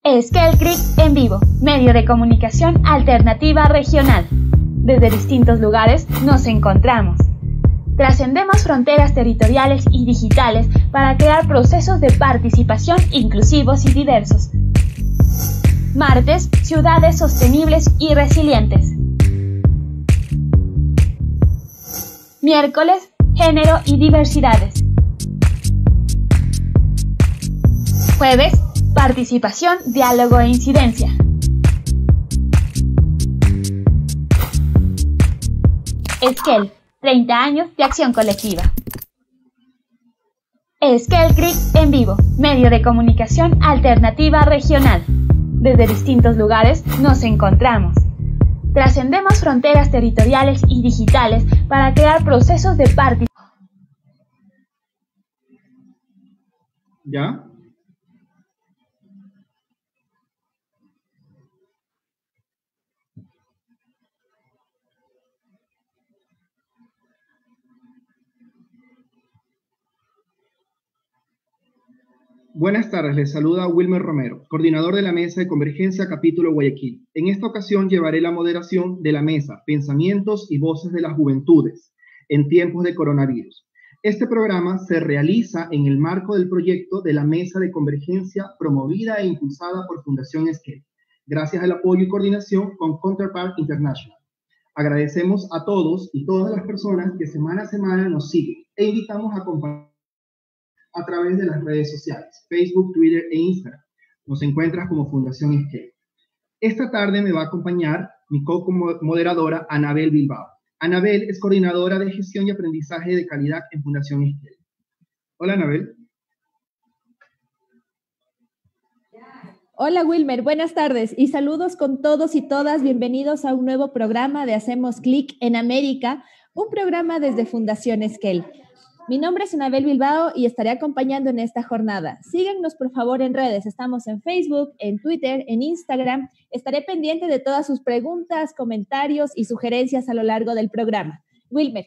Esquel Creek en vivo, medio de comunicación alternativa regional. Desde distintos lugares nos encontramos. Trascendemos fronteras territoriales y digitales para crear procesos de participación inclusivos y diversos. Martes, ciudades sostenibles y resilientes. Miércoles, género y diversidades. Jueves, participación, diálogo e incidencia. Esquel, 30 años de acción colectiva. Esquel Creek en vivo, medio de comunicación alternativa regional. Desde distintos lugares nos encontramos. Trascendemos fronteras territoriales y digitales para crear procesos de participación. ¿Ya? Buenas tardes, les saluda Wilmer Romero, coordinador de la Mesa de Convergencia Capítulo Guayaquil. En esta ocasión llevaré la moderación de la mesa Pensamientos y Voces de las Juventudes en tiempos de coronavirus. Este programa se realiza en el marco del proyecto de la Mesa de Convergencia promovida e impulsada por Fundación Esquel, gracias al apoyo y coordinación con Counterpart International. Agradecemos a todos y todas las personas que semana a semana nos siguen e invitamos a compartir a través de las redes sociales, Facebook, Twitter e Instagram. Nos encuentras como Fundación Esquel. Esta tarde me va a acompañar mi co-moderadora Anabel Bilbao. Anabel es coordinadora de gestión y aprendizaje de calidad en Fundación Esquel. Hola, Anabel. Hola, Wilmer. Buenas tardes y saludos con todos y todas. Bienvenidos a un nuevo programa de Hacemos Clic en América, un programa desde Fundación Esquel. Mi nombre es Anabel Bilbao y estaré acompañando en esta jornada. Síguenos por favor en redes. Estamos en Facebook, en Twitter, en Instagram. Estaré pendiente de todas sus preguntas, comentarios y sugerencias a lo largo del programa. Wilmer.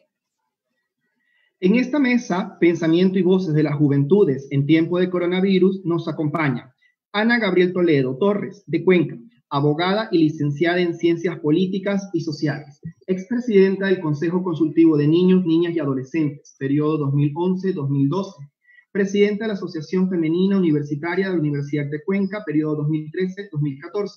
En esta mesa, Pensamiento y Voces de las Juventudes en tiempo de coronavirus, nos acompaña Ana Gabriel Toledo Torres, de Cuenca, abogada y licenciada en Ciencias Políticas y Sociales, expresidenta del Consejo Consultivo de Niños, Niñas y Adolescentes, periodo 2011-2012, presidenta de la Asociación Femenina Universitaria de la Universidad de Cuenca, periodo 2013-2014,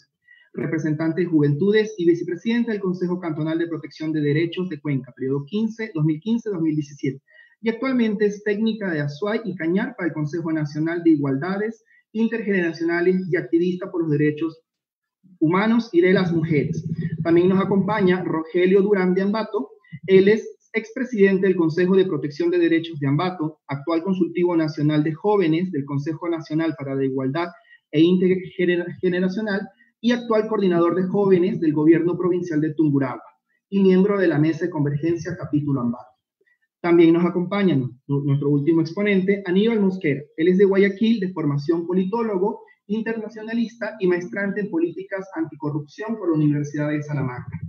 representante de Juventudes y vicepresidenta del Consejo Cantonal de Protección de Derechos de Cuenca, periodo 2015-2017, y actualmente es técnica de Azuay y Cañar para el Consejo Nacional de Igualdades Intergeneracionales y activista por los derechos humanos y de las mujeres. También nos acompaña Rogelio Durán de Ambato. Él es expresidente del Consejo de Protección de Derechos de Ambato, actual consultivo nacional de jóvenes del Consejo Nacional para la Igualdad e Intergeneracional y actual coordinador de jóvenes del Gobierno Provincial de Tungurahua y miembro de la Mesa de Convergencia Capítulo Ambato. También nos acompaña nuestro último exponente, Aníbal Mosquera. Él es de Guayaquil, de formación politólogo, internacionalista y maestrante en políticas anticorrupción por la Universidad de Salamanca.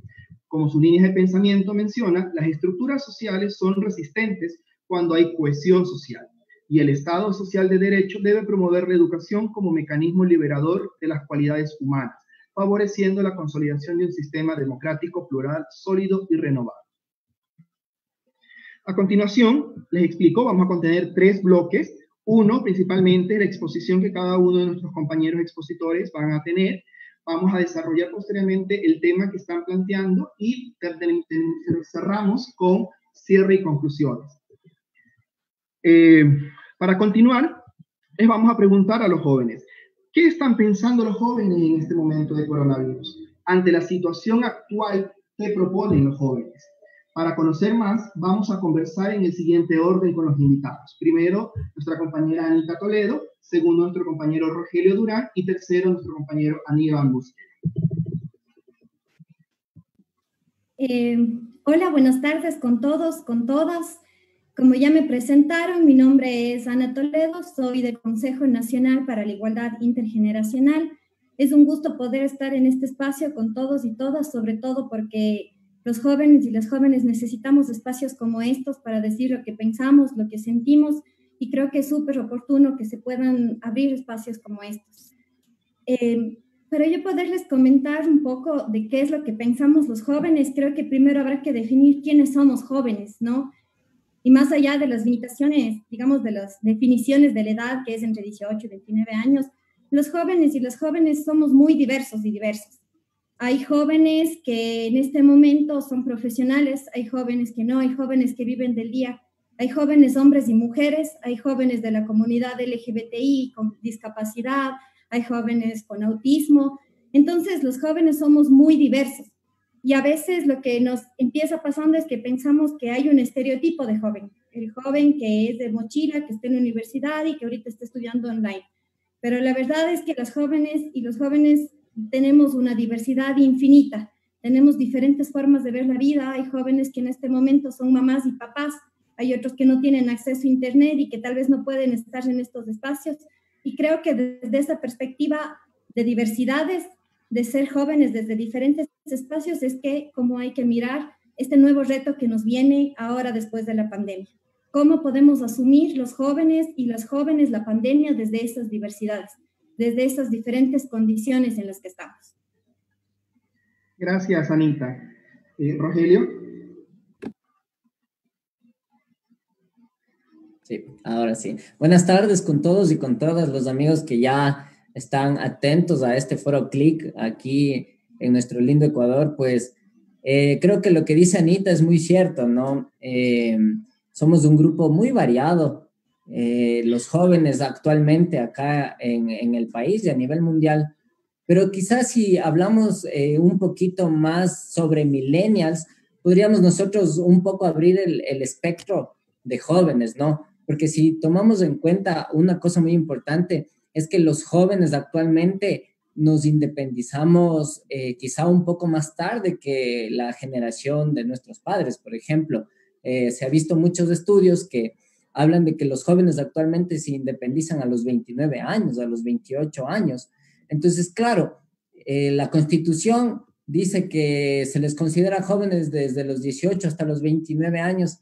Como sus líneas de pensamiento menciona, las estructuras sociales son resistentes cuando hay cohesión social, y el Estado social de derecho debe promover la educación como mecanismo liberador de las cualidades humanas, favoreciendo la consolidación de un sistema democrático, plural, sólido y renovado. A continuación, les explico, vamos a contener 3 bloques. Uno, principalmente, la exposición que cada uno de nuestros compañeros expositores van a tener. Vamos a desarrollar posteriormente el tema que están planteando y cerramos con cierre y conclusiones. Para continuar, les vamos a preguntar a los jóvenes, ¿qué están pensando los jóvenes en este momento de coronavirus? Ante la situación actual, ¿qué proponen los jóvenes? Para conocer más, vamos a conversar en el siguiente orden con los invitados. Primero, nuestra compañera Anita Toledo. Segundo, nuestro compañero Rogelio Durán. Y tercero, nuestro compañero Aníbal Mosquera. Hola, buenas tardes con todos, con todas. Como ya me presentaron, mi nombre es Ana Toledo, soy del Consejo Nacional para la Igualdad Intergeneracional. Es un gusto poder estar en este espacio con todos y todas, sobre todo porque los jóvenes y las jóvenes necesitamos espacios como estos para decir lo que pensamos, lo que sentimos, y creo que es súper oportuno que se puedan abrir espacios como estos. Para yo poderles comentar un poco de qué es lo que pensamos los jóvenes, creo que primero habrá que definir quiénes somos jóvenes, ¿no? Y más allá de las limitaciones, digamos, de las definiciones de la edad, que es entre 18 y 29 años, los jóvenes y las jóvenes somos muy diversos y diversos. Hay jóvenes que en este momento son profesionales, hay jóvenes que no, hay jóvenes que viven del día, hay jóvenes hombres y mujeres, hay jóvenes de la comunidad LGBTI con discapacidad, hay jóvenes con autismo. Entonces, los jóvenes somos muy diversos. Y a veces lo que nos empieza pasando es que pensamos que hay un estereotipo de joven. El joven que es de mochila, que está en la universidad y que ahorita está estudiando online. Pero la verdad es que las jóvenes y los jóvenes tenemos una diversidad infinita. Tenemos diferentes formas de ver la vida. Hay jóvenes que en este momento son mamás y papás. Hay otros que no tienen acceso a Internet y que tal vez no pueden estar en estos espacios. Y creo que desde esa perspectiva de diversidades, de ser jóvenes desde diferentes espacios, es que como hay que mirar este nuevo reto que nos viene ahora después de la pandemia. ¿Cómo podemos asumir los jóvenes y las jóvenes la pandemia desde esas diversidades, desde esas diferentes condiciones en las que estamos? Gracias, Anita. Rogelio. Sí, ahora sí. Buenas tardes con todos y con todas los amigos que ya están atentos a este foro CLIC aquí en nuestro lindo Ecuador. Pues creo que lo que dice Anita es muy cierto, ¿no? Somos un grupo muy variado, los jóvenes actualmente acá en el país y a nivel mundial, pero quizás si hablamos un poquito más sobre millennials, podríamos nosotros un poco abrir el espectro de jóvenes, ¿no? Porque si tomamos en cuenta una cosa muy importante, es que los jóvenes actualmente nos independizamos quizá un poco más tarde que la generación de nuestros padres, por ejemplo. Se ha visto muchos estudios que hablan de que los jóvenes actualmente se independizan a los 29 años, a los 28 años. Entonces, claro, la Constitución dice que se les considera jóvenes desde los 18 hasta los 29 años,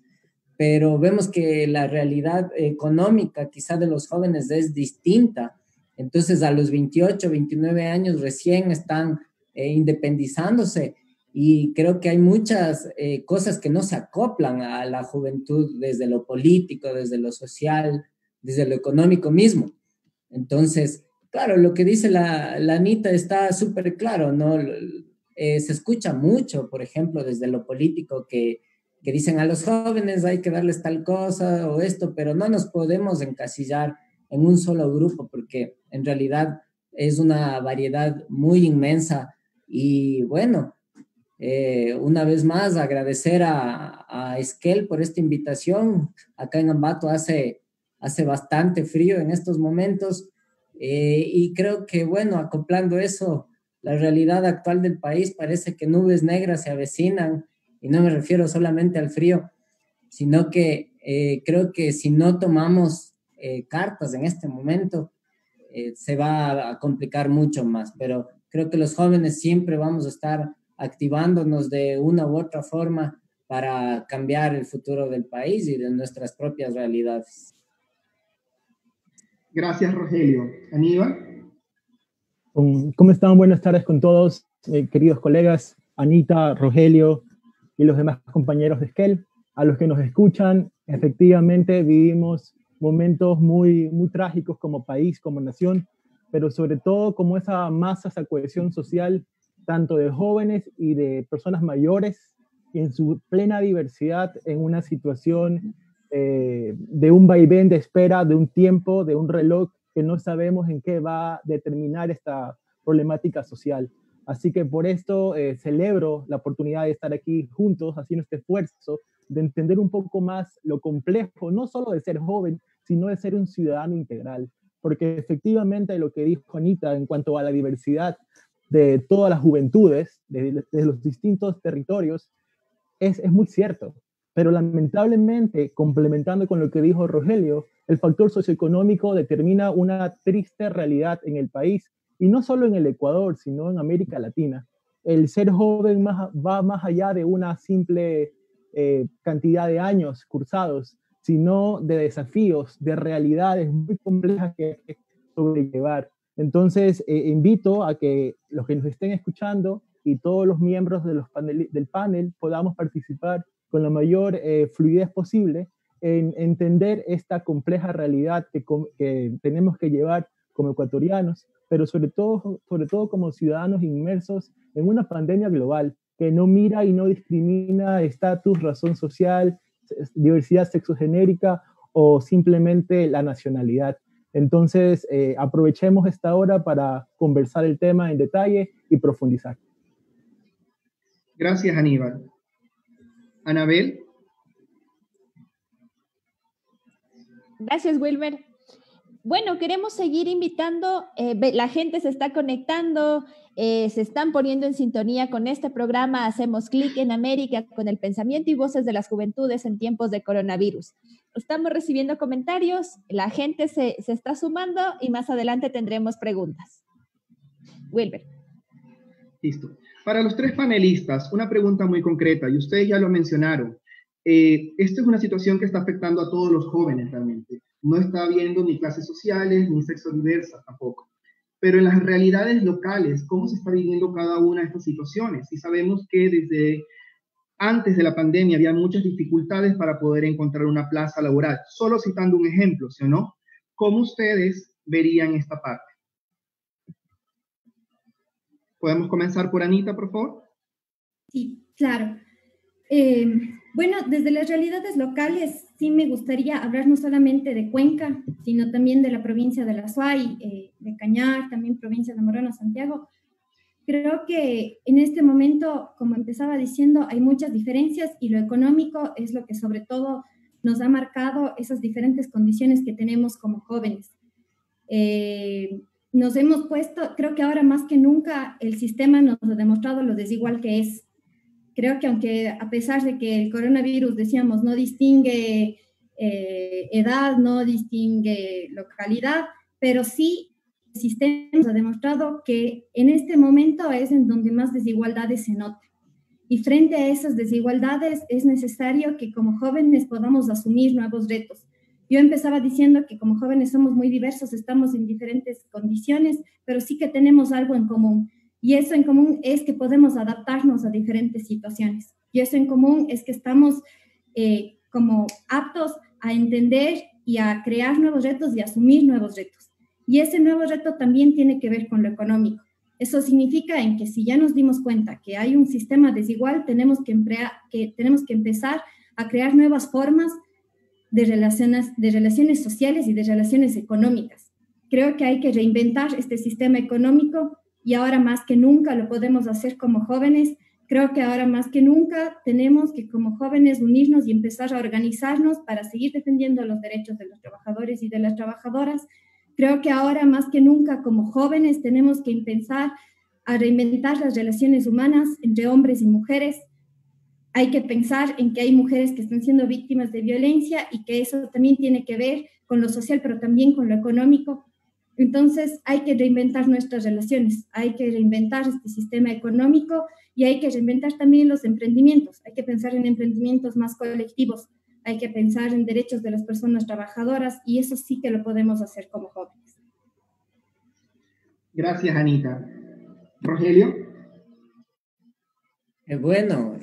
pero vemos que la realidad económica quizá de los jóvenes es distinta. Entonces, a los 28, 29 años recién están independizándose y creo que hay muchas cosas que no se acoplan a la juventud desde lo político, desde lo social, desde lo económico mismo. Entonces, claro, lo que dice la Anita está súper claro, ¿no? Se escucha mucho, por ejemplo, desde lo político que dicen a los jóvenes hay que darles tal cosa o esto, pero no nos podemos encasillar en un solo grupo porque en realidad es una variedad muy inmensa. Y bueno, una vez más agradecer a Esquel por esta invitación. Acá en Ambato hace bastante frío en estos momentos y creo que bueno, acoplando eso, la realidad actual del país parece que nubes negras se avecinan. Y no me refiero solamente al frío, sino que creo que si no tomamos cartas en este momento, se va a complicar mucho más. Pero creo que los jóvenes siempre vamos a estar activándonos de una u otra forma para cambiar el futuro del país y de nuestras propias realidades. Gracias, Rogelio. Aníbal. ¿Cómo están? Buenas tardes con todos, queridos colegas, Anita, Rogelio y los demás compañeros de Esquel. A los que nos escuchan, efectivamente vivimos momentos muy, muy trágicos como país, como nación, pero sobre todo como esa masa, esa cohesión social, tanto de jóvenes y de personas mayores, y en su plena diversidad en una situación de un vaivén de espera, de un tiempo, de un reloj que no sabemos en qué va a determinar esta problemática social. Así que por esto celebro la oportunidad de estar aquí juntos haciendo este esfuerzo de entender un poco más lo complejo, no solo de ser joven, sino de ser un ciudadano integral. Porque efectivamente lo que dijo Anita en cuanto a la diversidad de todas las juventudes, de los distintos territorios, es muy cierto. Pero lamentablemente, complementando con lo que dijo Rogelio, el factor socioeconómico determina una triste realidad en el país, y no solo en el Ecuador, sino en América Latina. El ser joven va más allá de una simple cantidad de años cursados, sino de desafíos, de realidades muy complejas que hay que sobrellevar. Entonces, invito a que los que nos estén escuchando y todos los miembros de del panel podamos participar con la mayor fluidez posible en entender esta compleja realidad que tenemos que llevar como ecuatorianos, pero sobre todo como ciudadanos inmersos en una pandemia global que no mira y no discrimina estatus, razón social, diversidad sexogenérica o simplemente la nacionalidad. Entonces, aprovechemos esta hora para conversar el tema en detalle y profundizar. Gracias, Aníbal. Anabel. Gracias, Wilmer. Bueno, queremos seguir invitando, la gente se está conectando, se están poniendo en sintonía con este programa Hacemos Clic en América, con el pensamiento y voces de las juventudes en tiempos de coronavirus. Estamos recibiendo comentarios, la gente se está sumando y más adelante tendremos preguntas. Wilber. Listo. Para los tres panelistas, una pregunta muy concreta, y ustedes ya lo mencionaron. Esta es una situación que está afectando a todos los jóvenes realmente. No está habiendo ni clases sociales, ni sexo diversas tampoco. Pero en las realidades locales, ¿cómo se está viviendo cada una de estas situaciones? Y sabemos que desde antes de la pandemia había muchas dificultades para poder encontrar una plaza laboral. Solo citando un ejemplo, ¿sí o no? ¿Cómo ustedes verían esta parte? ¿Podemos comenzar por Anita, por favor? Sí, claro. Bueno, desde las realidades locales, sí me gustaría hablar no solamente de Cuenca, sino también de la provincia de La Suay, de Cañar, también provincia de Morona, Santiago. Creo que en este momento, como empezaba diciendo, hay muchas diferencias y lo económico es lo que sobre todo nos ha marcado esas diferentes condiciones que tenemos como jóvenes. Nos hemos puesto, creo que ahora más que nunca, el sistema nos ha demostrado lo desigual que es. Creo que aunque a pesar de que el coronavirus, decíamos, no distingue edad, no distingue localidad, pero sí el sistema nos ha demostrado que en este momento es en donde más desigualdades se notan. Y frente a esas desigualdades es necesario que como jóvenes podamos asumir nuevos retos. Yo empezaba diciendo que como jóvenes somos muy diversos, estamos en diferentes condiciones, pero sí que tenemos algo en común. Y eso en común es que podemos adaptarnos a diferentes situaciones. Y eso en común es que estamos como aptos a entender y a crear nuevos retos y a asumir nuevos retos. Y ese nuevo reto también tiene que ver con lo económico. Eso significa en que si ya nos dimos cuenta que hay un sistema desigual, tenemos que empezar a crear nuevas formas de relaciones sociales y de relaciones económicas. Creo que hay que reinventar este sistema económico y ahora más que nunca lo podemos hacer como jóvenes. Creo que ahora más que nunca tenemos que como jóvenes unirnos y empezar a organizarnos para seguir defendiendo los derechos de los trabajadores y de las trabajadoras. Creo que ahora más que nunca como jóvenes tenemos que empezar a reinventar las relaciones humanas entre hombres y mujeres. Hay que pensar en que hay mujeres que están siendo víctimas de violencia y que eso también tiene que ver con lo social, pero también con lo económico. Entonces hay que reinventar nuestras relaciones, hay que reinventar este sistema económico y hay que reinventar también los emprendimientos. Hay que pensar en emprendimientos más colectivos, hay que pensar en derechos de las personas trabajadoras y eso sí que lo podemos hacer como jóvenes. Gracias, Anita. Rogelio. Bueno,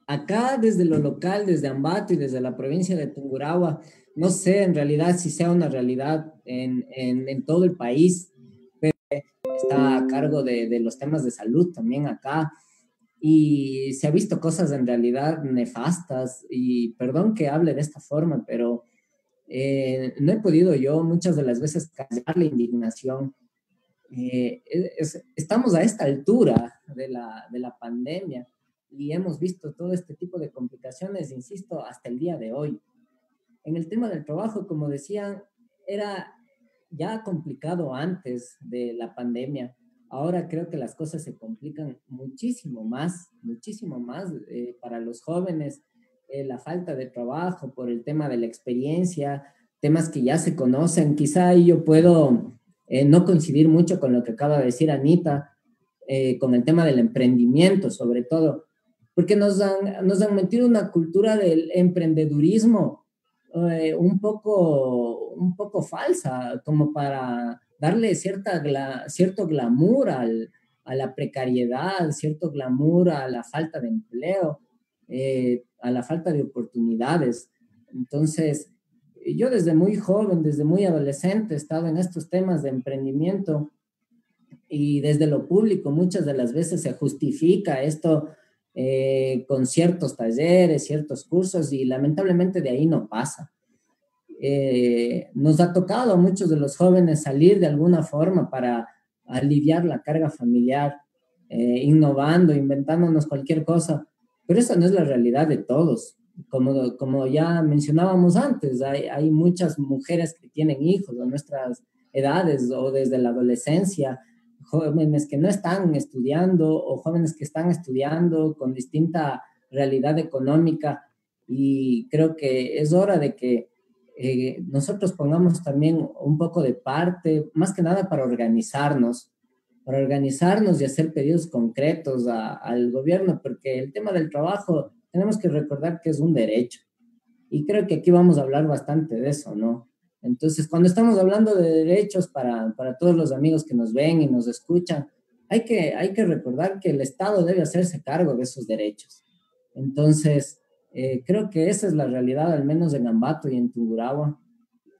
acá desde lo local, desde Ambato y desde la provincia de Tungurahua, no sé en realidad si sea una realidad en todo el país, pero está a cargo de los temas de salud también acá y se ha visto cosas en realidad nefastas y perdón que hable de esta forma, pero no he podido yo muchas de las veces callar la indignación. Estamos a esta altura de la pandemia y hemos visto todo este tipo de complicaciones, insisto, hasta el día de hoy. En el tema del trabajo, como decían, era ya complicado antes de la pandemia. Ahora creo que las cosas se complican muchísimo más para los jóvenes. La falta de trabajo por el tema de la experiencia, temas que ya se conocen. Quizá yo puedo no coincidir mucho con lo que acaba de decir Anita, con el tema del emprendimiento sobre todo, porque nos han metido una cultura del emprendedurismo un poco falsa, como para darle cierto glamour a la precariedad, cierto glamour a la falta de empleo, a la falta de oportunidades. Entonces, yo desde muy joven, desde muy adolescente, he estado en estos temas de emprendimiento y desde lo público muchas de las veces se justifica esto con ciertos talleres, ciertos cursos y lamentablemente de ahí no pasa. Nos ha tocado a muchos de los jóvenes salir de alguna forma para aliviar la carga familiar, innovando, inventándonos cualquier cosa, pero esa no es la realidad de todos. Como ya mencionábamos antes, hay muchas mujeres que tienen hijos a nuestras edades o desde la adolescencia, jóvenes que no están estudiando o jóvenes que están estudiando con distinta realidad económica, y creo que es hora de que nosotros pongamos también un poco de parte, más que nada para organizarnos y hacer pedidos concretos al gobierno, porque el tema del trabajo tenemos que recordar que es un derecho. Y creo que aquí vamos a hablar bastante de eso, ¿no? Entonces, cuando estamos hablando de derechos para todos los amigos que nos ven y nos escuchan, hay que recordar que el Estado debe hacerse cargo de esos derechos. Entonces, creo que esa es la realidad, al menos en Ambato y en Tungurahua.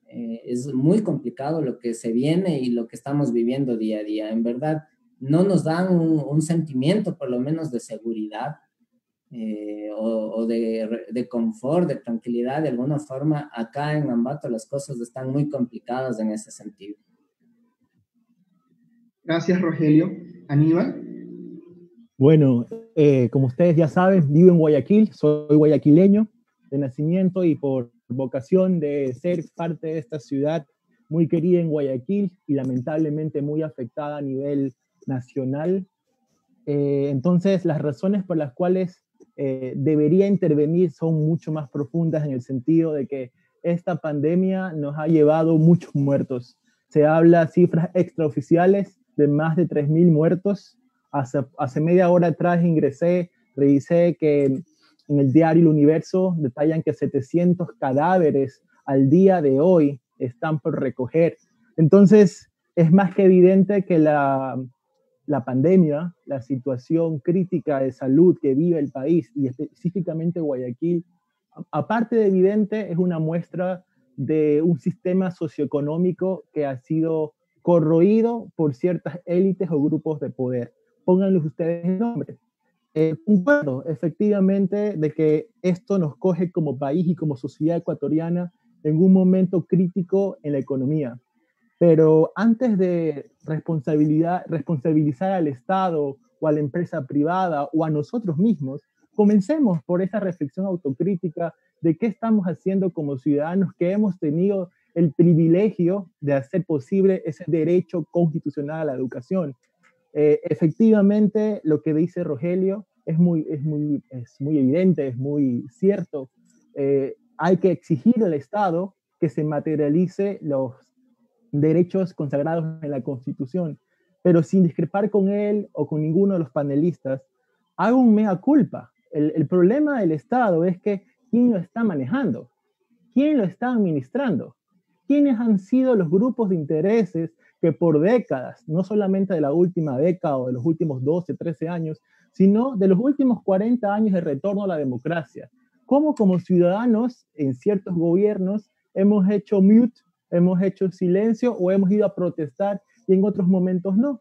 Es muy complicado lo que se viene y lo que estamos viviendo día a día. En verdad, no nos dan un sentimiento, por lo menos, de seguridad o de confort, de tranquilidad. De alguna forma, acá en Ambato las cosas están muy complicadas en ese sentido. Gracias, Rogelio. Aníbal. Bueno, como ustedes ya saben, vivo en Guayaquil, soy guayaquileño de nacimiento y por vocación de ser parte de esta ciudad muy querida en Guayaquil y lamentablemente muy afectada a nivel nacional. Entonces, las razones por las cuales debería intervenir son mucho más profundas en el sentido de que esta pandemia nos ha llevado muchos muertos. Se habla cifras extraoficiales de más de 3.000 muertos. Hace media hora atrás revisé que en el diario El Universo detallan que 700 cadáveres al día de hoy están por recoger. Entonces, es más que evidente que la pandemia, la situación crítica de salud que vive el país y específicamente Guayaquil, aparte de evidente, es una muestra de un sistema socioeconómico que ha sido corroído por ciertas élites o grupos de poder. Pónganle ustedes el nombre. Concuerdo efectivamente de que esto nos coge como país y como sociedad ecuatoriana en un momento crítico en la economía. Pero antes de responsabilizar al Estado o a la empresa privada o a nosotros mismos, comencemos por esa reflexión autocrítica de qué estamos haciendo como ciudadanos que hemos tenido el privilegio de hacer posible ese derecho constitucional a la educación. Efectivamente, lo que dice Rogelio es muy evidente, es muy cierto. Hay que exigir al Estado que se materialice los derechos consagrados en la Constitución, pero sin discrepar con él o con ninguno de los panelistas, hago un mea culpa. El problema del Estado es que ¿quién lo está manejando? ¿Quién lo está administrando? ¿Quiénes han sido los grupos de intereses que por décadas, no solamente de la última década o de los últimos 12, 13 años, sino de los últimos 40 años de retorno a la democracia? ¿Cómo como ciudadanos en ciertos gobiernos hemos hecho mute, hemos hecho silencio o hemos ido a protestar y en otros momentos no?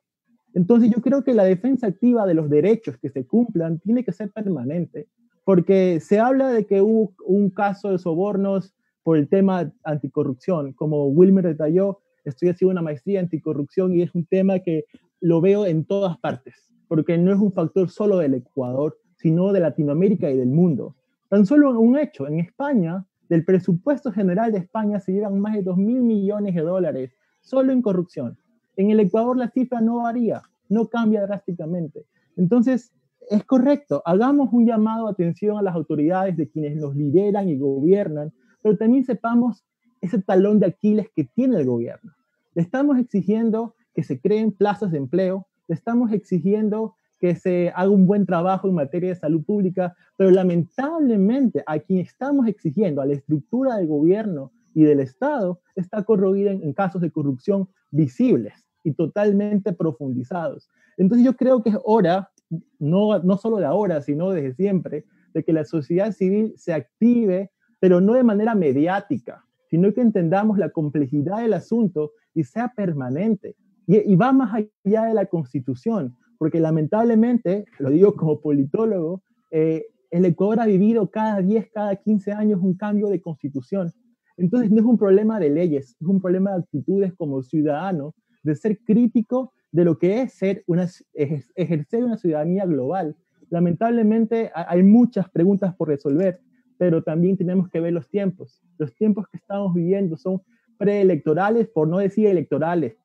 Entonces yo creo que la defensa activa de los derechos que se cumplan tiene que ser permanente, porque se habla de que hubo un caso de sobornos por el tema anticorrupción. Como Wilmer detalló, estoy haciendo una maestría en anticorrupción y es un tema que lo veo en todas partes, porque no es un factor solo del Ecuador, sino de Latinoamérica y del mundo. Tan solo un hecho, en España, del presupuesto general de España se llevan más de 2.000 millones de dólares solo en corrupción. En el Ecuador la cifra no varía, no cambia drásticamente. Entonces, es correcto, hagamos un llamado de atención a las autoridades de quienes nos lideran y gobiernan, pero también sepamos ese talón de Aquiles que tiene el gobierno. Le estamos exigiendo que se creen plazas de empleo, le estamos exigiendo que se haga un buen trabajo en materia de salud pública, pero lamentablemente a quien estamos exigiendo, a la estructura del gobierno y del Estado está corroída en casos de corrupción visibles y totalmente profundizados. Entonces yo creo que es hora, no solo de ahora, sino desde siempre, de que la sociedad civil se active, pero no de manera mediática, sino que entendamos la complejidad del asunto y sea permanente. Y va más allá de la Constitución, porque lamentablemente, lo digo como politólogo, el Ecuador ha vivido cada 10, cada 15 años un cambio de Constitución. Entonces no es un problema de leyes, es un problema de actitudes como ciudadano, de ser crítico de lo que es ejercer una ciudadanía global. Lamentablemente hay muchas preguntas por resolver, pero también tenemos que ver los tiempos. Los tiempos que estamos viviendo son preelectorales, por no decir electorales.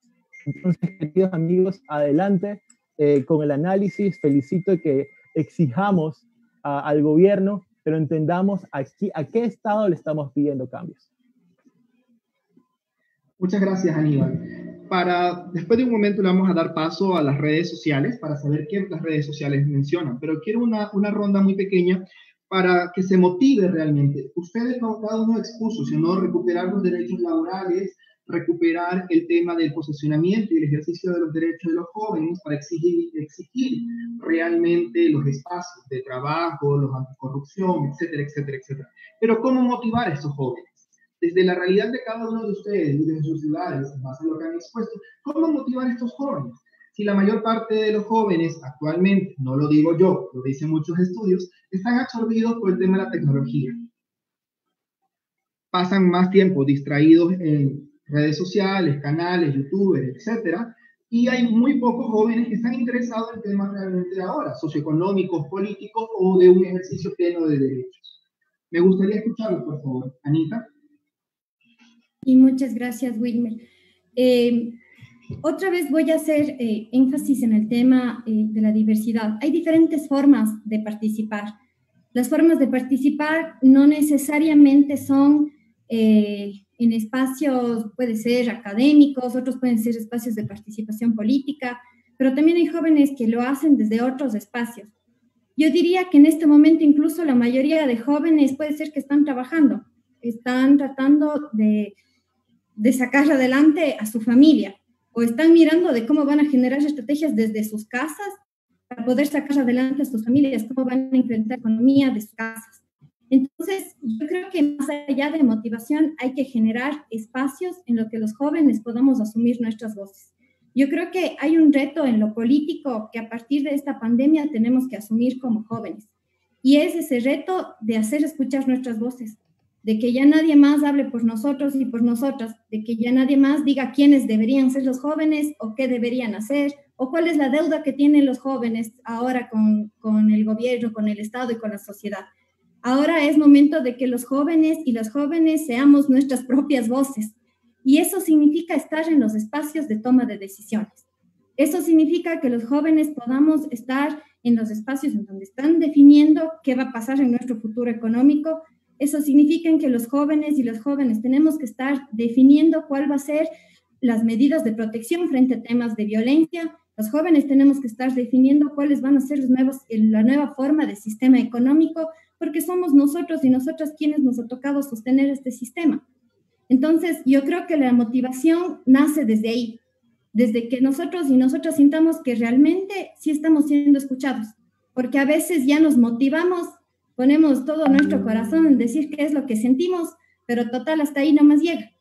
Entonces, queridos amigos, adelante con el análisis. Felicito que exijamos al gobierno, pero entendamos a qué estado le estamos pidiendo cambios. Muchas gracias, Aníbal. Después de un momento le vamos a dar paso a las redes sociales para saber qué las redes sociales mencionan, pero quiero una ronda muy pequeña para que se motive realmente. Ustedes, cada uno expuso, sino recuperar los derechos laborales, recuperar el tema del posesionamiento y el ejercicio de los derechos de los jóvenes para exigir realmente los espacios de trabajo, los anticorrupción, etcétera, etcétera, etcétera. Pero ¿cómo motivar a estos jóvenes? Desde la realidad de cada uno de ustedes y desde sus ciudades, en base a lo que han expuesto, ¿cómo motivar a estos jóvenes? Si la mayor parte de los jóvenes actualmente, no lo digo yo, lo dicen muchos estudios, están absorbidos por el tema de la tecnología. Pasan más tiempo distraídos en redes sociales, canales, youtubers, etcétera, y hay muy pocos jóvenes que están interesados en temas realmente de ahora, socioeconómicos, políticos o de un ejercicio pleno de derechos. Me gustaría escucharlo, por favor. Anita. Y muchas gracias, Wilmer. Otra vez voy a hacer énfasis en el tema de la diversidad. Hay diferentes formas de participar. Las formas de participar no necesariamente son en espacios, puede ser académicos, otros pueden ser espacios de participación política, pero también hay jóvenes que lo hacen desde otros espacios. Yo diría que en este momento incluso la mayoría de jóvenes puede ser que están trabajando, están tratando de sacar adelante a su familia, o están mirando de cómo van a generar estrategias desde sus casas para poder sacar adelante a sus familias, cómo van a enfrentar la economía de sus casas. Entonces, yo creo que más allá de motivación hay que generar espacios en los que los jóvenes podamos asumir nuestras voces. Yo creo que hay un reto en lo político que a partir de esta pandemia tenemos que asumir como jóvenes, y es ese reto de hacer escuchar nuestras voces, de que ya nadie más hable por nosotros y por nosotras, de que ya nadie más diga quiénes deberían ser los jóvenes o qué deberían hacer, o cuál es la deuda que tienen los jóvenes ahora con el gobierno, con el Estado y con la sociedad. Ahora es momento de que los jóvenes y las jóvenes seamos nuestras propias voces, y eso significa estar en los espacios de toma de decisiones. Eso significa que los jóvenes podamos estar en los espacios en donde están definiendo qué va a pasar en nuestro futuro económico. Eso significa que los jóvenes y las jóvenes tenemos que estar definiendo cuál va a ser las medidas de protección frente a temas de violencia. Los jóvenes tenemos que estar definiendo cuáles van a ser la nueva forma de sistema económico, porque somos nosotros y nosotras quienes nos ha tocado sostener este sistema. Entonces, yo creo que la motivación nace desde ahí, desde que nosotros y nosotras sintamos que realmente sí estamos siendo escuchados, porque a veces ya nos motivamos, ponemos todo nuestro corazón en decir qué es lo que sentimos, pero total, hasta ahí no más llega.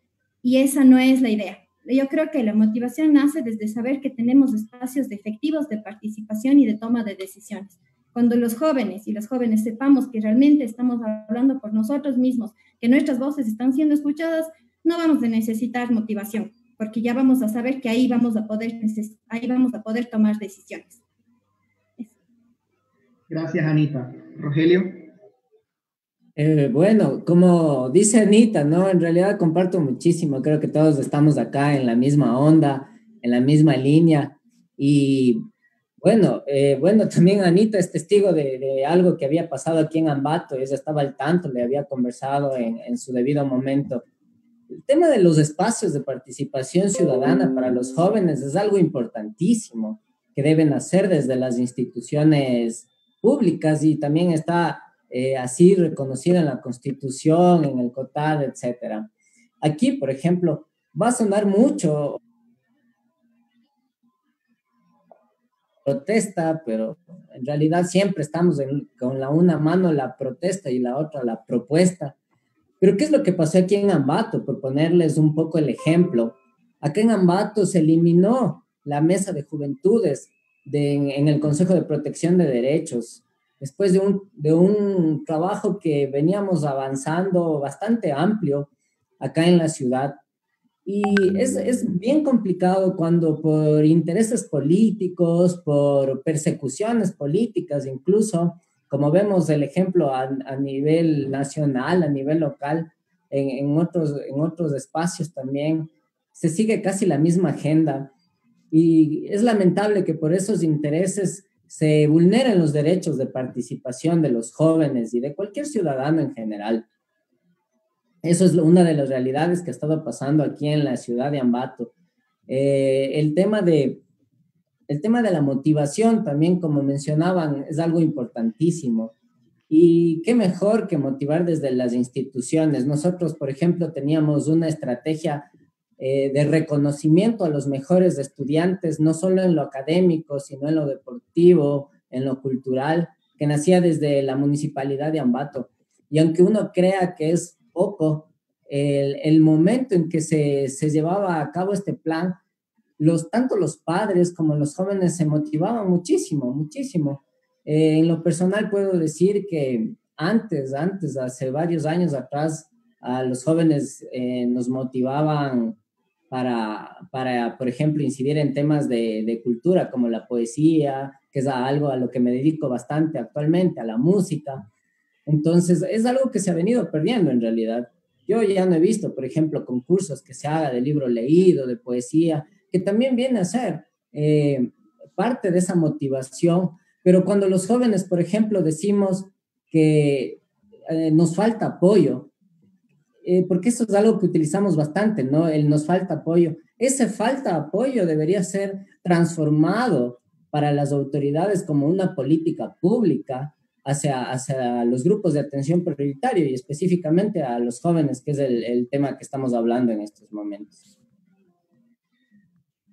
Y esa no es la idea. Yo creo que la motivación nace desde saber que tenemos espacios efectivos de participación y de toma de decisiones. Cuando los jóvenes y las jóvenes sepamos que realmente estamos hablando por nosotros mismos, que nuestras voces están siendo escuchadas, no vamos a necesitar motivación, porque ya vamos a saber que ahí vamos a poder tomar decisiones. Gracias, Anita. Rogelio. Bueno, como dice Anita, ¿no? En realidad comparto muchísimo, creo que todos estamos acá en la misma onda, en la misma línea, y bueno, también Anita es testigo de algo que había pasado aquí en Ambato, ella estaba al tanto, le había conversado en su debido momento. El tema de los espacios de participación ciudadana para los jóvenes es algo importantísimo que deben hacer desde las instituciones públicas, y también está así reconocido en la Constitución, en el COTAD, etcétera. Aquí, por ejemplo, va a sonar mucho protesta, pero en realidad siempre estamos con una mano la protesta y la otra la propuesta. Pero ¿qué es lo que pasó aquí en Ambato? Por ponerles un poco el ejemplo. Acá en Ambato se eliminó la mesa de juventudes en el Consejo de Protección de Derechos, después de un trabajo que veníamos avanzando bastante amplio acá en la ciudad. Y es bien complicado cuando por intereses políticos, por persecuciones políticas incluso, como vemos el ejemplo a nivel nacional, a nivel local, en otros espacios también, se sigue casi la misma agenda. Y es lamentable que por esos intereses se vulneren los derechos de participación de los jóvenes y de cualquier ciudadano en general. Eso es una de las realidades que ha estado pasando aquí en la ciudad de Ambato. El tema de la motivación también, como mencionaban, es algo importantísimo. Y qué mejor que motivar desde las instituciones. Nosotros, por ejemplo, teníamos una estrategia de reconocimiento a los mejores estudiantes, no solo en lo académico, sino en lo deportivo, en lo cultural, que nacía desde la municipalidad de Ambato. Y aunque uno crea que es poco, el momento en que se llevaba a cabo este plan, tanto los padres como los jóvenes se motivaban muchísimo, muchísimo. En lo personal puedo decir que antes, hace varios años atrás, a los jóvenes nos motivaban por ejemplo, incidir en temas de cultura como la poesía, que es algo a lo que me dedico bastante actualmente, a la música. Entonces, es algo que se ha venido perdiendo en realidad. Yo ya no he visto, por ejemplo, concursos que se haga de libro leído, de poesía, que también viene a ser parte de esa motivación. Pero cuando los jóvenes, por ejemplo, decimos que nos falta apoyo, porque eso es algo que utilizamos bastante, ¿no? El nos falta apoyo. Ese falta apoyo debería ser transformado para las autoridades como una política pública hacia los grupos de atención prioritario y específicamente a los jóvenes, que es el tema que estamos hablando en estos momentos.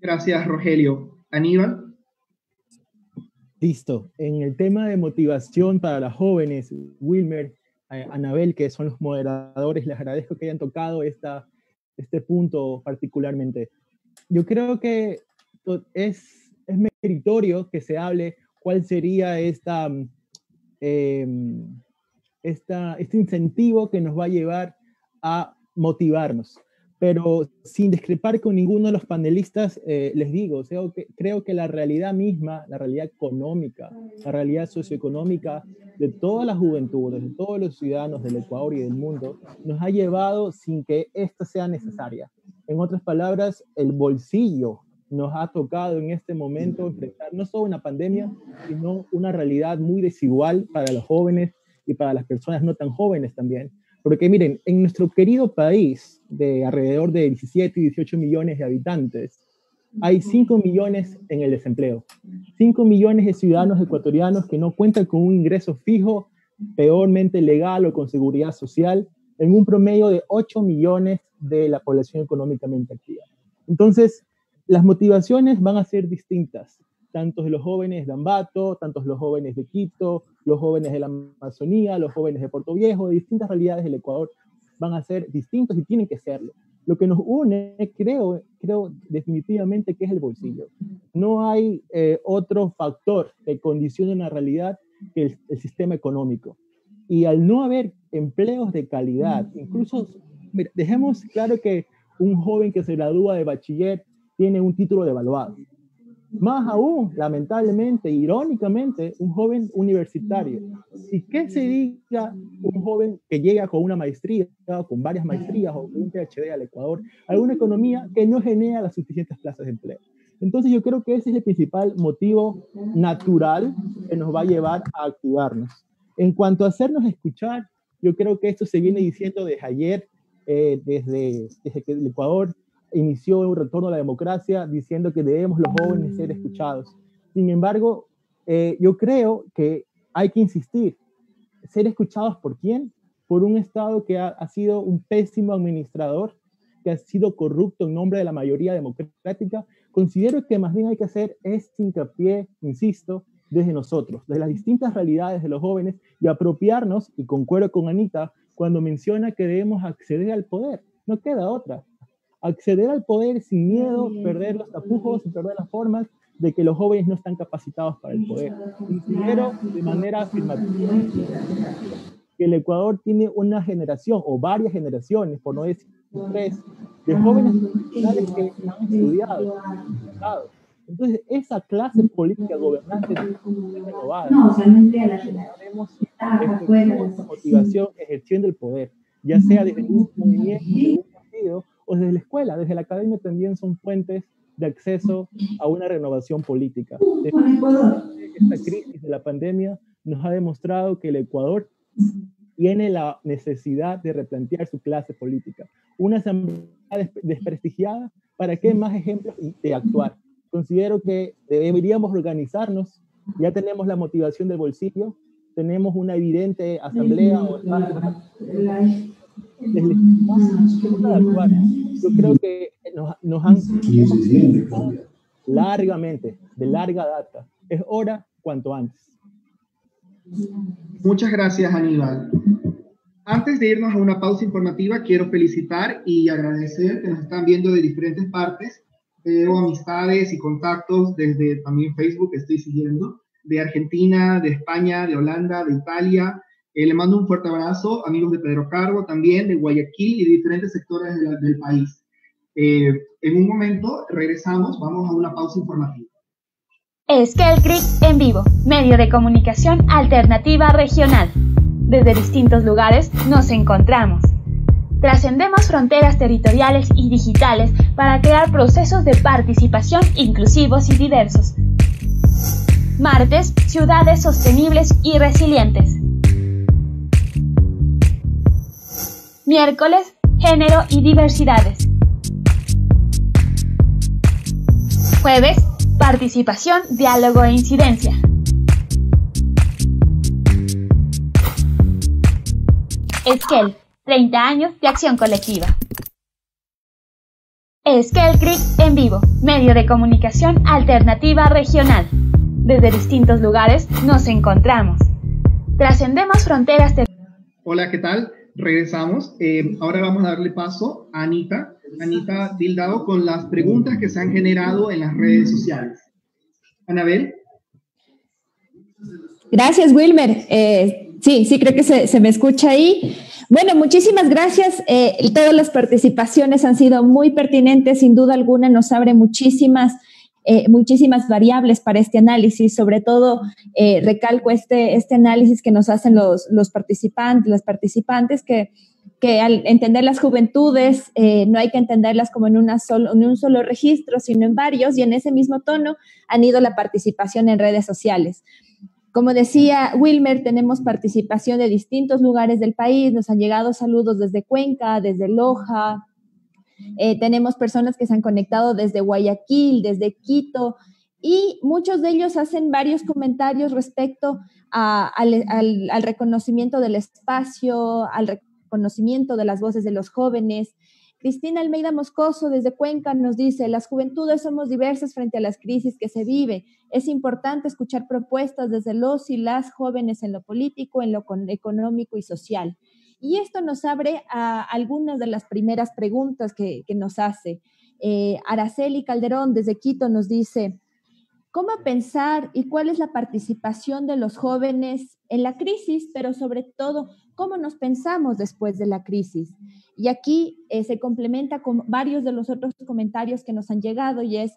Gracias, Rogelio. Aníbal. Listo. En el tema de motivación para las jóvenes, Wilmer, Anabel, que son los moderadores, les agradezco que hayan tocado este punto particularmente. Yo creo que es meritorio que se hable cuál sería este incentivo que nos va a llevar a motivarnos. Pero sin discrepar con ninguno de los panelistas, les digo, creo que la realidad misma, la realidad económica, la realidad socioeconómica de todas las juventudes, de todos los ciudadanos del Ecuador y del mundo, nos ha llevado sin que esta sea necesaria. En otras palabras, el bolsillo nos ha tocado en este momento enfrentar no solo una pandemia, sino una realidad muy desigual para los jóvenes y para las personas no tan jóvenes también. Porque miren, en nuestro querido país de alrededor de 17 y 18 millones de habitantes, hay 5 millones en el desempleo. 5 millones de ciudadanos ecuatorianos que no cuentan con un ingreso fijo, peormente legal o con seguridad social, en un promedio de 8 millones de la población económicamente activa. Entonces, las motivaciones van a ser distintas, tanto de los jóvenes de Ambato, tanto los jóvenes de Quito, los jóvenes de la Amazonía, los jóvenes de Puerto Viejo, de distintas realidades del Ecuador, van a ser distintos y tienen que serlo. Lo que nos une, creo definitivamente que es el bolsillo. No hay otro factor que condicione una realidad que el sistema económico. Y al no haber empleos de calidad, incluso, mira, dejemos claro que un joven que se gradúa de bachiller tiene un título devaluado. Más aún, lamentablemente, irónicamente, un joven universitario. ¿Y qué se diga un joven que llega con una maestría, o con varias maestrías, o con un PhD al Ecuador, alguna economía que no genera las suficientes plazas de empleo? Entonces yo creo que ese es el principal motivo natural que nos va a llevar a activarnos. En cuanto a hacernos escuchar, yo creo que esto se viene diciendo desde ayer, desde que el Ecuador inició un retorno a la democracia, diciendo que debemos los jóvenes ser escuchados. Sin embargo, yo creo que hay que insistir. ¿Ser escuchados por quién? Por un Estado que ha sido un pésimo administrador que ha sido corrupto en nombre de la mayoría democrática, considero que más bien hay que hacer este hincapié, insisto, desde nosotros, de las distintas realidades de los jóvenes y apropiarnos, y concuerdo con Anita, cuando menciona que debemos acceder al poder. No queda otra. Acceder al poder sin miedo, perder los tapujos y perder las formas de que los jóvenes no están capacitados para el poder. Considero de manera afirmativa que el Ecuador tiene una generación, o varias generaciones, por no decir tres, de jóvenes profesionales que han estudiado. Entonces, esa clase política gobernante es renovada. No, solamente a la tenemos motivación ejerciendo el poder, ya sea desde un movimiento, de un partido, o desde la escuela, desde la academia también son fuentes de acceso a una renovación política. Esta crisis de la pandemia nos ha demostrado que el Ecuador tiene la necesidad de replantear su clase política. Una asamblea desprestigiada, ¿para qué más ejemplos de actuar? Considero que deberíamos organizarnos, ya tenemos la motivación del bolsillo, tenemos una evidente asamblea o actuar. Yo creo que nos han largamente, de larga data. Es hora cuanto antes. Muchas gracias, Aníbal. Antes de irnos a una pausa informativa, quiero felicitar y agradecer que nos están viendo de diferentes partes. Veo amistades y contactos desde también Facebook, que estoy siguiendo, de Argentina, de España, de Holanda, de Italia. Le mando un fuerte abrazo, amigos de Pedro Carbo también, de Guayaquil y de diferentes sectores del país. En un momento regresamos, vamos a una pausa informativa. Esquel CRIC en vivo, medio de comunicación alternativa regional. Desde distintos lugares nos encontramos. Trascendemos fronteras territoriales y digitales para crear procesos de participación inclusivos y diversos. Martes, ciudades sostenibles y resilientes. Miércoles, género y diversidades. Jueves, participación, diálogo e incidencia. Esquel, 30 años de acción colectiva. Esquel CRIC en vivo, medio de comunicación alternativa regional. Desde distintos lugares nos encontramos. Trascendemos fronteras. Hola, ¿qué tal? Regresamos. Ahora vamos a darle paso a Anita Dildado con las preguntas que se han generado en las redes sociales. Anabel. Gracias, Wilmer. Sí, creo que se me escucha ahí. Bueno, muchísimas gracias. Todas las participaciones han sido muy pertinentes, sin duda alguna nos abre muchísimas variables para este análisis. Sobre todo, recalco este análisis que nos hacen los participantes, las participantes, que al entender las juventudes no hay que entenderlas como en un solo registro, sino en varios, y en ese mismo tono han ido la participación en redes sociales. Como decía Wilmer, tenemos participación de distintos lugares del país, nos han llegado saludos desde Cuenca, desde Loja, tenemos personas que se han conectado desde Guayaquil, desde Quito, y muchos de ellos hacen varios comentarios respecto al reconocimiento del espacio, al reconocimiento de las voces de los jóvenes. Cristina Almeida Moscoso desde Cuenca nos dice: las juventudes somos diversas frente a las crisis que se vive. Es importante escuchar propuestas desde los y las jóvenes en lo político, en lo económico y social. Y esto nos abre a algunas de las primeras preguntas que nos hace. Araceli Calderón desde Quito nos dice: ¿cómo pensar y cuál es la participación de los jóvenes en la crisis, pero sobre todo, cómo nos pensamos después de la crisis? Y aquí se complementa con varios de los otros comentarios que nos han llegado, y es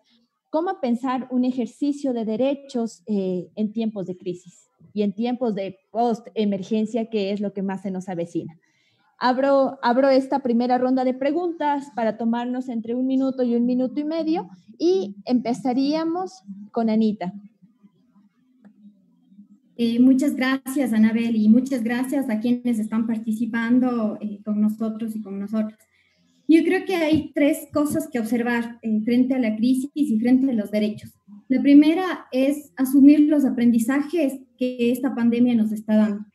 cómo pensar un ejercicio de derechos en tiempos de crisis y en tiempos de post-emergencia, que es lo que más se nos avecina. Abro esta primera ronda de preguntas para tomarnos entre 1 minuto y 1 minuto y medio, y empezaríamos con Anita. Muchas gracias, Anabel, y muchas gracias a quienes están participando con nosotros y con nosotras. Yo creo que hay 3 cosas que observar frente a la crisis y frente a los derechos. La primera es asumir los aprendizajes que esta pandemia nos está dando.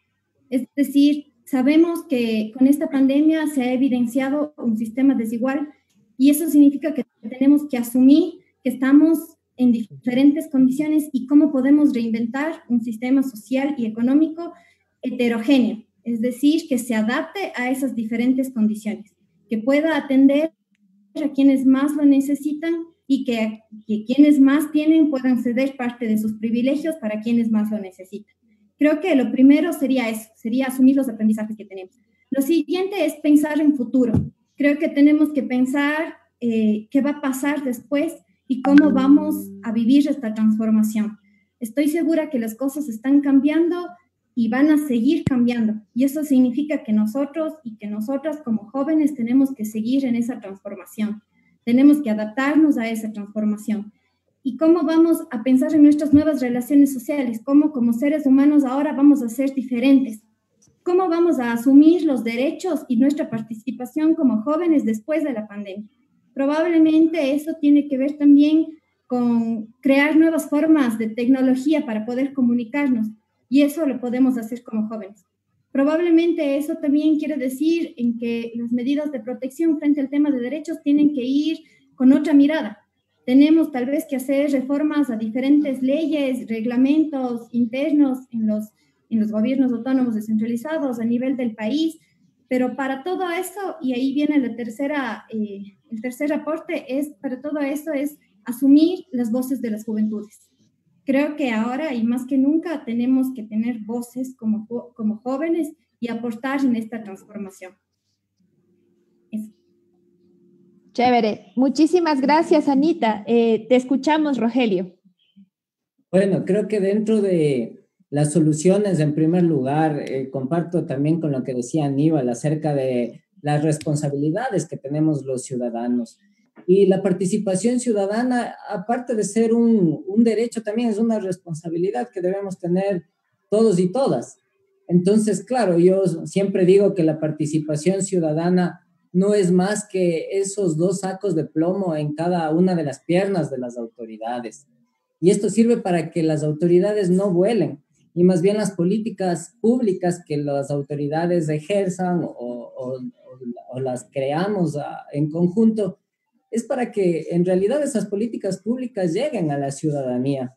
Es decir, sabemos que con esta pandemia se ha evidenciado un sistema desigual Y eso significa que tenemos que asumir que estamos en diferentes condiciones y cómo podemos reinventar un sistema social y económico heterogéneo, es decir, que se adapte a esas diferentes condiciones, que pueda atender a quienes más lo necesitan y que quienes más tienen puedan ceder parte de sus privilegios para quienes más lo necesitan. Creo que lo primero sería eso, sería asumir los aprendizajes que tenemos. Lo siguiente es pensar en futuro. Creo que tenemos que pensar qué va a pasar después y cómo vamos a vivir esta transformación. Estoy segura que las cosas están cambiando y van a seguir cambiando. Y eso significa que nosotros y que nosotras como jóvenes tenemos que seguir en esa transformación. Tenemos que adaptarnos a esa transformación. ¿Y cómo vamos a pensar en nuestras nuevas relaciones sociales? ¿Cómo como seres humanos ahora vamos a ser diferentes? ¿Cómo vamos a asumir los derechos y nuestra participación como jóvenes después de la pandemia? Probablemente eso tiene que ver también con crear nuevas formas de tecnología para poder comunicarnos, y eso lo podemos hacer como jóvenes. Probablemente eso también quiere decir en que las medidas de protección frente al tema de derechos tienen que ir con otra mirada. Tenemos tal vez que hacer reformas a diferentes leyes, reglamentos internos en los gobiernos autónomos descentralizados a nivel del país, pero para todo eso, y ahí viene el tercer aporte, para todo eso es asumir las voces de las juventudes. Creo que ahora y más que nunca tenemos que tener voces como jóvenes y aportar en esta transformación. Eso. Chévere. Muchísimas gracias, Anita. Te escuchamos, Rogelio. Bueno, creo que dentro de las soluciones, en primer lugar, comparto también con lo que decía Aníbal acerca de las responsabilidades que tenemos los ciudadanos. Y la participación ciudadana, aparte de ser un derecho, también es una responsabilidad que debemos tener todos y todas. Entonces, claro, yo siempre digo que la participación ciudadana no es más que esos 2 sacos de plomo en cada una de las piernas de las autoridades. Y esto sirve para que las autoridades no vuelen, y más bien las políticas públicas que las autoridades ejerzan o las creamos en conjunto, es para que en realidad esas políticas públicas lleguen a la ciudadanía.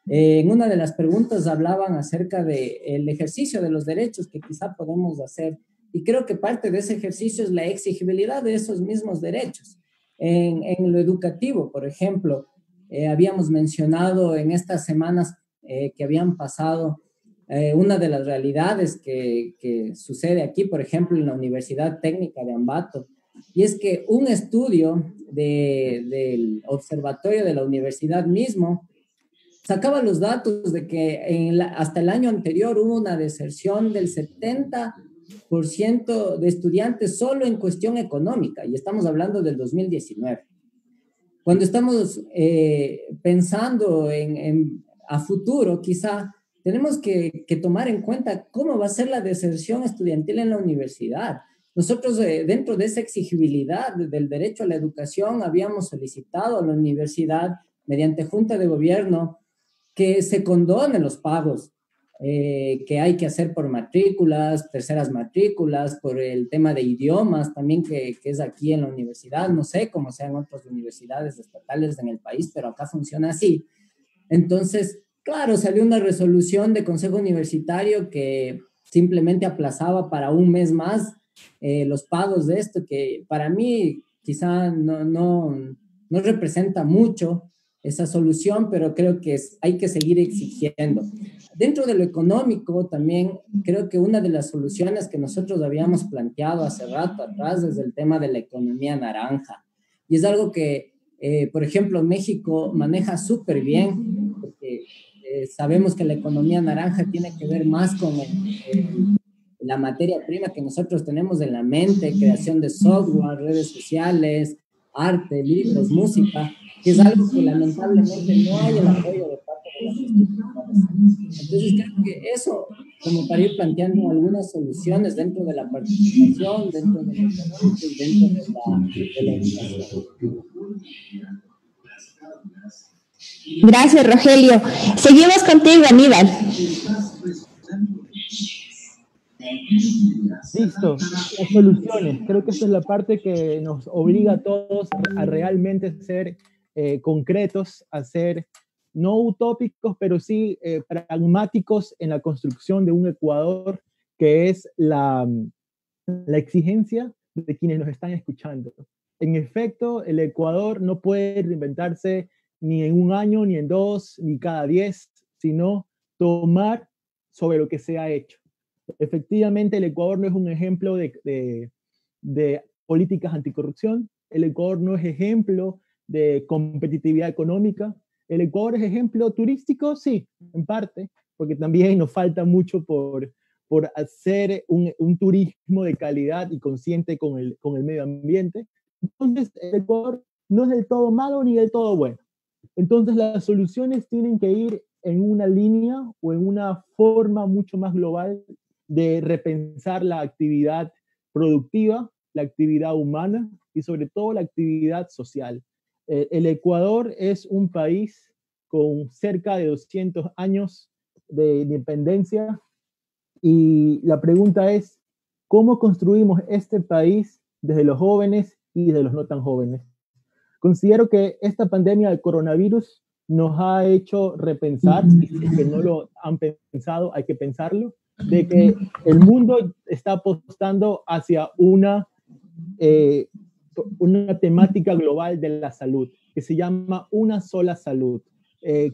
En una de las preguntas hablaban acerca del ejercicio de los derechos que quizá podemos hacer, y creo que parte de ese ejercicio es la exigibilidad de esos mismos derechos. En lo educativo, por ejemplo, habíamos mencionado en estas semanas que habían pasado una de las realidades que sucede aquí, por ejemplo, en la Universidad Técnica de Ambato, y es que un estudio del observatorio de la universidad mismo sacaba los datos de que hasta el año anterior hubo una deserción del 70% de estudiantes solo en cuestión económica, y estamos hablando del 2019. Cuando estamos pensando a futuro, quizá tenemos que tomar en cuenta cómo va a ser la deserción estudiantil en la universidad. Nosotros, dentro de esa exigibilidad del derecho a la educación, habíamos solicitado a la universidad, mediante Junta de Gobierno, que se condonen los pagos que hay que hacer por matrículas, terceras matrículas, por el tema de idiomas también que es aquí en la universidad. No sé cómo sean otras universidades estatales en el país, pero acá funciona así. Entonces, claro, salió una resolución de Consejo Universitario que simplemente aplazaba para un mes más los pagos de esto, que para mí quizá no representa mucho esa solución, pero creo que hay que seguir exigiendo. Dentro de lo económico también creo que una de las soluciones que nosotros habíamos planteado hace rato atrás es el tema de la economía naranja, y es algo que, por ejemplo, México maneja súper bien, porque sabemos que la economía naranja tiene que ver más con la materia prima que nosotros tenemos en la mente, creación de software, redes sociales, arte, libros, música, que es algo que lamentablemente no hay el apoyo de parte de las instituciones. Entonces creo que eso, como para ir planteando algunas soluciones dentro de la participación, dentro de los económicos, dentro de la educación. Gracias, Rogelio. Seguimos contigo, Aníbal. Listo, las soluciones. Creo que esa es la parte que nos obliga a todos a realmente ser concretos, a ser no utópicos, pero sí pragmáticos en la construcción de un Ecuador que es la exigencia de quienes nos están escuchando. En efecto, el Ecuador no puede reinventarse ni en un año, ni en dos, ni cada 10, sino tomar sobre lo que se ha hecho. Efectivamente, el Ecuador no es un ejemplo de políticas anticorrupción, el Ecuador no es ejemplo de competitividad económica, el Ecuador es ejemplo turístico, sí, en parte, porque también nos falta mucho por hacer un turismo de calidad y consciente con el medio ambiente. Entonces, el Ecuador no es del todo malo ni del todo bueno. Entonces, las soluciones tienen que ir en una línea o en una forma mucho más global de repensar la actividad productiva, la actividad humana y sobre todo la actividad social. El Ecuador es un país con cerca de 200 años de independencia y la pregunta es, ¿cómo construimos este país desde los jóvenes y desde los no tan jóvenes? Considero que esta pandemia del coronavirus nos ha hecho repensar, y si es que no lo han pensado, hay que pensarlo, de que el mundo está apostando hacia una temática global de la salud, que se llama una sola salud.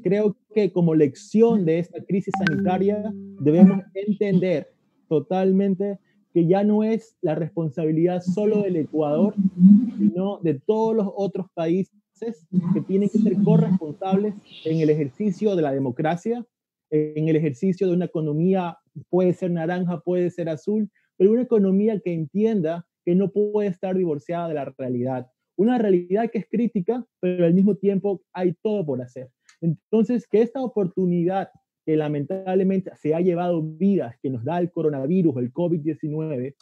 Creo que como lección de esta crisis sanitaria debemos entender totalmente que ya no es la responsabilidad solo del Ecuador, sino de todos los otros países que tienen que ser corresponsables en el ejercicio de la democracia, en el ejercicio de una economía, puede ser naranja, puede ser azul, pero una economía que entienda que no puede estar divorciada de la realidad. Una realidad que es crítica, pero al mismo tiempo hay todo por hacer. Entonces, que esta oportunidad que lamentablemente se ha llevado vidas, que nos da el coronavirus, el COVID-19,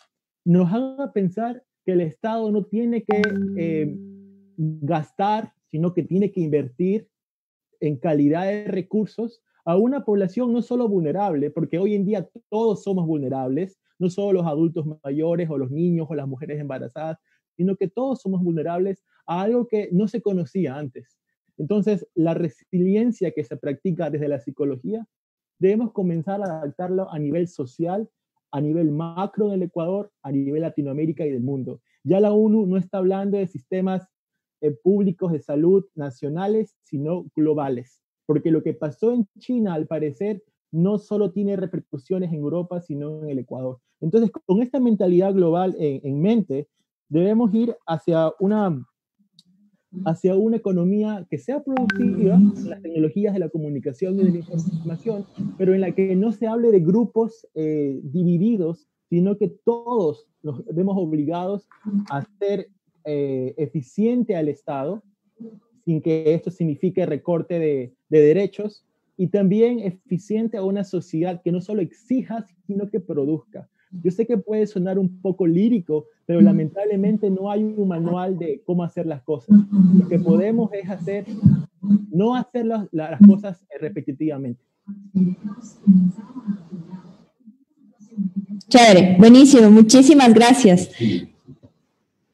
nos haga pensar que el Estado no tiene que gastar, sino que tiene que invertir en calidad de recursos a una población no solo vulnerable, porque hoy en día todos somos vulnerables, no solo los adultos mayores o los niños o las mujeres embarazadas, sino que todos somos vulnerables a algo que no se conocía antes. Entonces, la resiliencia que se practica desde la psicología, debemos comenzar a adaptarlo a nivel social, a nivel macro del Ecuador, a nivel Latinoamérica y del mundo. Ya la ONU no está hablando de sistemas públicos de salud nacionales, sino globales. Porque lo que pasó en China, al parecer, no solo tiene repercusiones en Europa, sino en el Ecuador. Entonces, con esta mentalidad global en mente, debemos ir hacia una economía que sea productiva en las tecnologías de la comunicación y de la información, pero en la que no se hable de grupos divididos, sino que todos nos vemos obligados a ser eficiente al Estado, sin que esto signifique recorte de derechos, y también eficiente a una sociedad que no solo exija, sino que produzca. Yo sé que puede sonar un poco lírico, pero lamentablemente no hay un manual de cómo hacer las cosas. Lo que podemos es no hacer las cosas repetitivamente. Chévere, buenísimo, muchísimas gracias.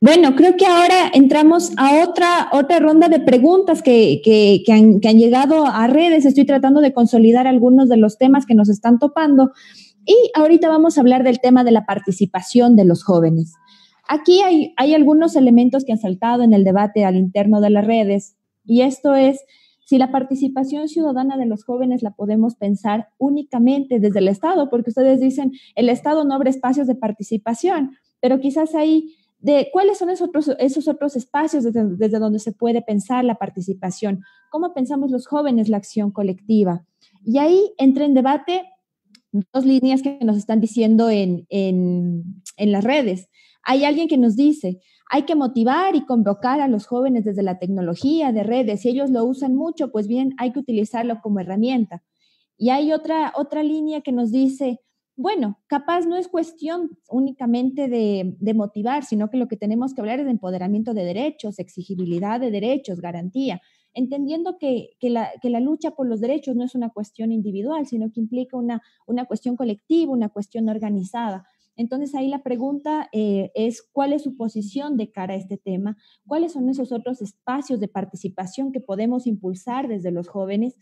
Bueno, creo que ahora entramos a otra ronda de preguntas que han llegado a redes. Estoy tratando de consolidar algunos de los temas que nos están topando. Y ahorita vamos a hablar del tema de la participación de los jóvenes. Aquí hay algunos elementos que han saltado en el debate al interno de las redes, y esto es si la participación ciudadana de los jóvenes la podemos pensar únicamente desde el Estado, porque ustedes dicen, el Estado no abre espacios de participación, pero quizás ahí, ¿cuáles son esos otros espacios desde donde se puede pensar la participación? ¿Cómo pensamos los jóvenes la acción colectiva? Y ahí entra en debate dos líneas que nos están diciendo en las redes. Hay alguien que nos dice, hay que motivar y convocar a los jóvenes desde la tecnología de redes. Si ellos lo usan mucho, pues bien, hay que utilizarlo como herramienta. Y hay otra línea que nos dice, bueno, capaz no es cuestión únicamente de motivar, sino que lo que tenemos que hablar es de empoderamiento de derechos, exigibilidad de derechos, garantía, entendiendo que la lucha por los derechos no es una cuestión individual, sino que implica una cuestión colectiva, una cuestión organizada. Entonces ahí la pregunta es cuál es su posición de cara a este tema, cuáles son esos otros espacios de participación que podemos impulsar desde los jóvenes,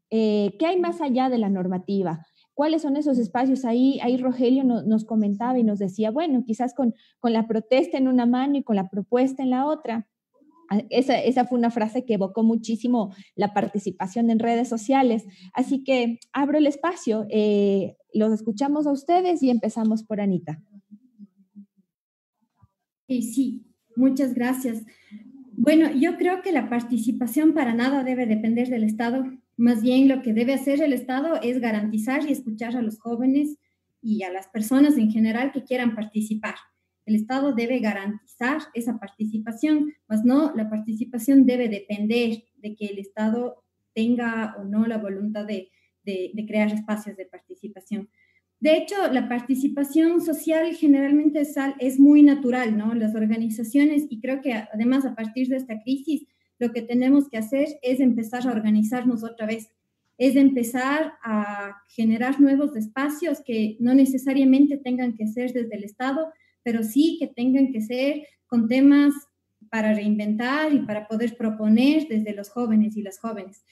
qué hay más allá de la normativa. ¿Cuáles son esos espacios? Ahí Rogelio nos comentaba y nos decía, bueno, quizás con la protesta en una mano y con la propuesta en la otra. Esa fue una frase que evocó muchísimo la participación en redes sociales. Así que abro el espacio. Los escuchamos a ustedes y empezamos por Anita. Sí, muchas gracias. Bueno, yo creo que la participación para nada debe depender del Estado. Más bien lo que debe hacer el Estado es garantizar y escuchar a los jóvenes y a las personas en general que quieran participar. El Estado debe garantizar esa participación, mas no, la participación debe depender de que el Estado tenga o no la voluntad de crear espacios de participación. De hecho, la participación social generalmente es muy natural, ¿no? Las organizaciones, y creo que además a partir de esta crisis, lo que tenemos que hacer es empezar a organizarnos otra vez, es empezar a generar nuevos espacios que no necesariamente tengan que ser desde el Estado, pero sí que tengan que ser con temas para reinventar y para poder proponer desde los jóvenes y las jóvenes.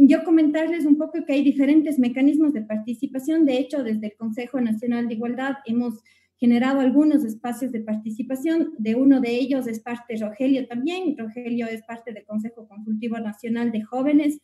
Yo comentarles un poco que hay diferentes mecanismos de participación. De hecho, desde el Consejo Nacional de Igualdad hemos generado algunos espacios de participación. De uno de ellos es parte Rogelio también. Rogelio es parte del Consejo Consultivo Nacional de Jóvenes.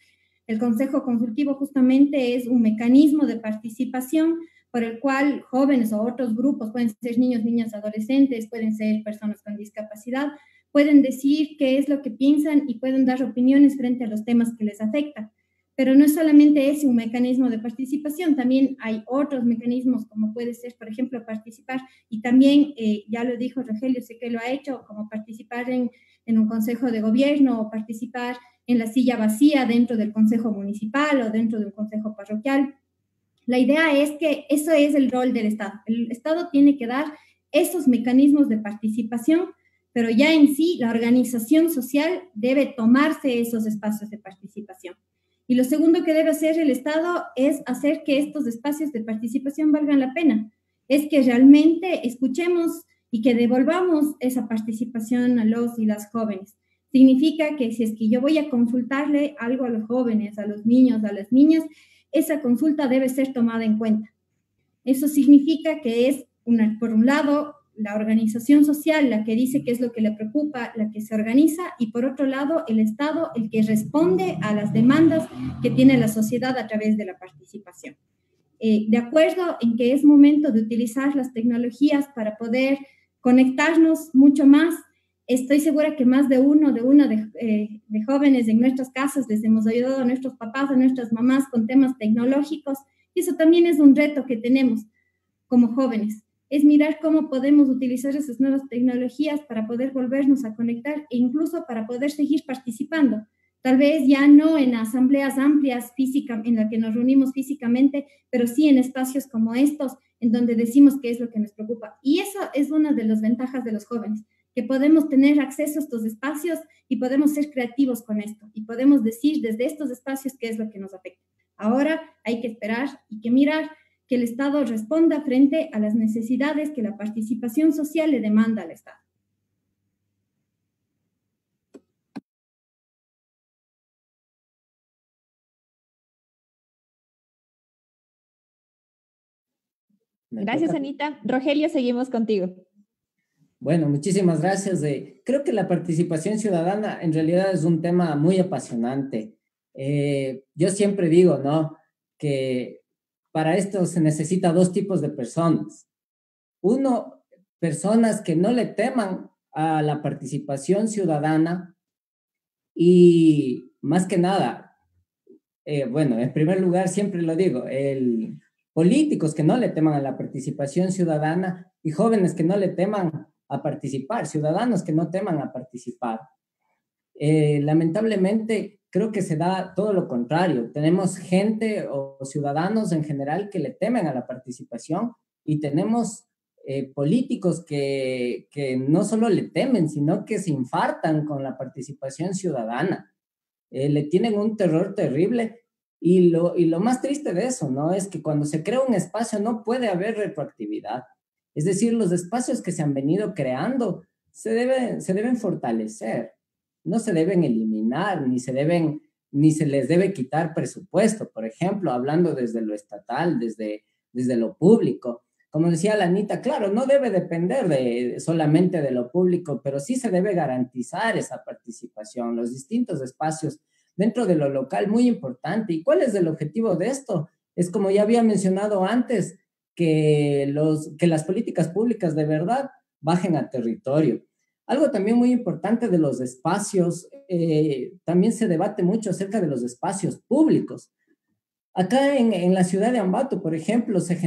El Consejo Consultivo justamente es un mecanismo de participación por el cual jóvenes o otros grupos, pueden ser niños, niñas, adolescentes, pueden ser personas con discapacidad, pueden decir qué es lo que piensan y pueden dar opiniones frente a los temas que les afectan. Pero no es solamente ese un mecanismo de participación, también hay otros mecanismos como puede ser, por ejemplo, participar, y también, ya lo dijo Rogelio, sé que lo ha hecho, como participar en un consejo de gobierno o participar en la silla vacía dentro del consejo municipal o dentro de un consejo parroquial. La idea es que eso es el rol del Estado. El Estado tiene que dar esos mecanismos de participación, pero ya en sí la organización social debe tomarse esos espacios de participación. Y lo segundo que debe hacer el Estado es hacer que estos espacios de participación valgan la pena. Es que realmente escuchemos y que devolvamos esa participación a los y las jóvenes. Significa que si es que yo voy a consultarle algo a los jóvenes, a los niños, a las niñas, esa consulta debe ser tomada en cuenta. Eso significa que es, por un lado, la organización social la que dice qué es lo que le preocupa, la que se organiza, y por otro lado, el Estado el que responde a las demandas que tiene la sociedad a través de la participación. De acuerdo en que es momento de utilizar las tecnologías para poder conectarnos mucho más. Estoy segura que más de uno, de jóvenes en nuestras casas les hemos ayudado a nuestros papás, a nuestras mamás con temas tecnológicos, y eso también es un reto que tenemos como jóvenes, es mirar cómo podemos utilizar esas nuevas tecnologías para poder volvernos a conectar e incluso para poder seguir participando. Tal vez ya no en asambleas amplias en las que nos reunimos físicamente, pero sí en espacios como estos, en donde decimos qué es lo que nos preocupa. Y eso es una de las ventajas de los jóvenes, que podemos tener acceso a estos espacios y podemos ser creativos con esto y podemos decir desde estos espacios qué es lo que nos afecta. Ahora hay que esperar y que mirar que el Estado responda frente a las necesidades que la participación social le demanda al Estado. Gracias, Anita. Rogelio, seguimos contigo. Bueno, muchísimas gracias. Creo que la participación ciudadana en realidad es un tema muy apasionante. Yo siempre digo, ¿no?, que para esto se necesita dos tipos de personas. Uno, personas que no le teman a la participación ciudadana y más que nada, bueno, en primer lugar siempre lo digo, políticos que no le teman a la participación ciudadana y jóvenes que no le teman a participar, ciudadanos que no teman a participar. Lamentablemente, creo que se da todo lo contrario. Tenemos gente o ciudadanos en general que le temen a la participación y tenemos políticos que no solo le temen, sino que se infartan con la participación ciudadana. Le tienen un terror terrible y lo más triste de eso, ¿no?, es que cuando se crea un espacio no puede haber retroactividad. Es decir, los espacios que se han venido creando se deben fortalecer, no se deben eliminar, ni se les debe quitar presupuesto, por ejemplo, hablando desde lo estatal, desde lo público. Como decía la Anita, claro, no debe depender solamente de lo público, pero sí se debe garantizar esa participación, los distintos espacios dentro de lo local, muy importante. ¿Y cuál es el objetivo de esto? Es como ya había mencionado antes, que las políticas públicas de verdad bajen a territorio. Algo también muy importante de los espacios, también se debate mucho acerca de los espacios públicos. Acá en la ciudad de Ambato, por ejemplo, se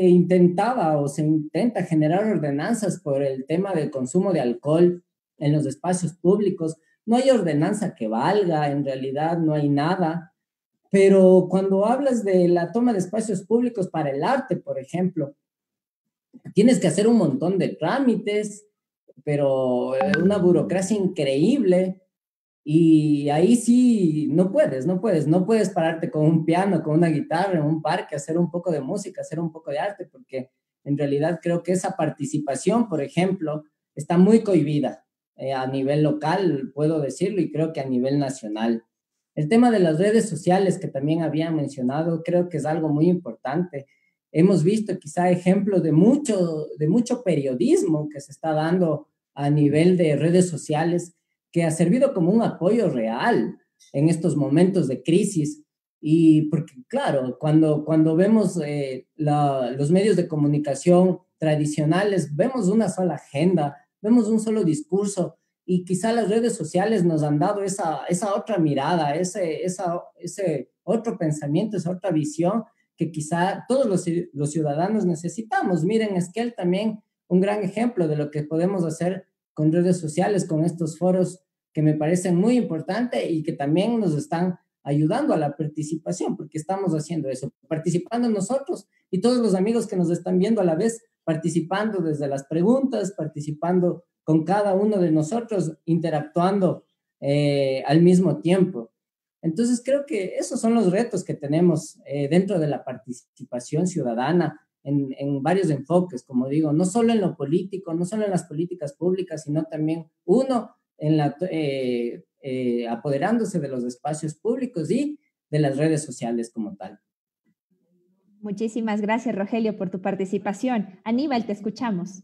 intentaba o se intenta generar ordenanzas por el tema del consumo de alcohol en los espacios públicos. No hay ordenanza que valga, en realidad no hay nada. Pero cuando hablas de la toma de espacios públicos para el arte, por ejemplo, tienes que hacer un montón de trámites, pero una burocracia increíble. Y ahí sí, no puedes pararte con un piano, con una guitarra en un parque, hacer un poco de música, hacer un poco de arte, porque en realidad creo que esa participación, por ejemplo, está muy cohibida a nivel local, puedo decirlo, y creo que a nivel nacional. El tema de las redes sociales que también había mencionado, creo que es algo muy importante. Hemos visto quizá ejemplos de mucho periodismo que se está dando a nivel de redes sociales, que ha servido como un apoyo real en estos momentos de crisis. Y porque, claro, cuando vemos los medios de comunicación tradicionales, vemos una sola agenda, vemos un solo discurso, y quizá las redes sociales nos han dado esa otra mirada, ese otro pensamiento, esa otra visión que quizá todos los ciudadanos necesitamos. Miren, Esquel también un gran ejemplo de lo que podemos hacer con redes sociales, con estos foros que me parecen muy importantes y que también nos están ayudando a la participación, porque estamos haciendo eso, participando nosotros y todos los amigos que nos están viendo a la vez, participando desde las preguntas, participando con cada uno de nosotros, interactuando al mismo tiempo. Entonces creo que esos son los retos que tenemos dentro de la participación ciudadana en varios enfoques, como digo, no solo en lo político, no solo en las políticas públicas, sino también apoderándose de los espacios públicos y de las redes sociales como tal. Muchísimas gracias, Rogelio, por tu participación. Aníbal, te escuchamos.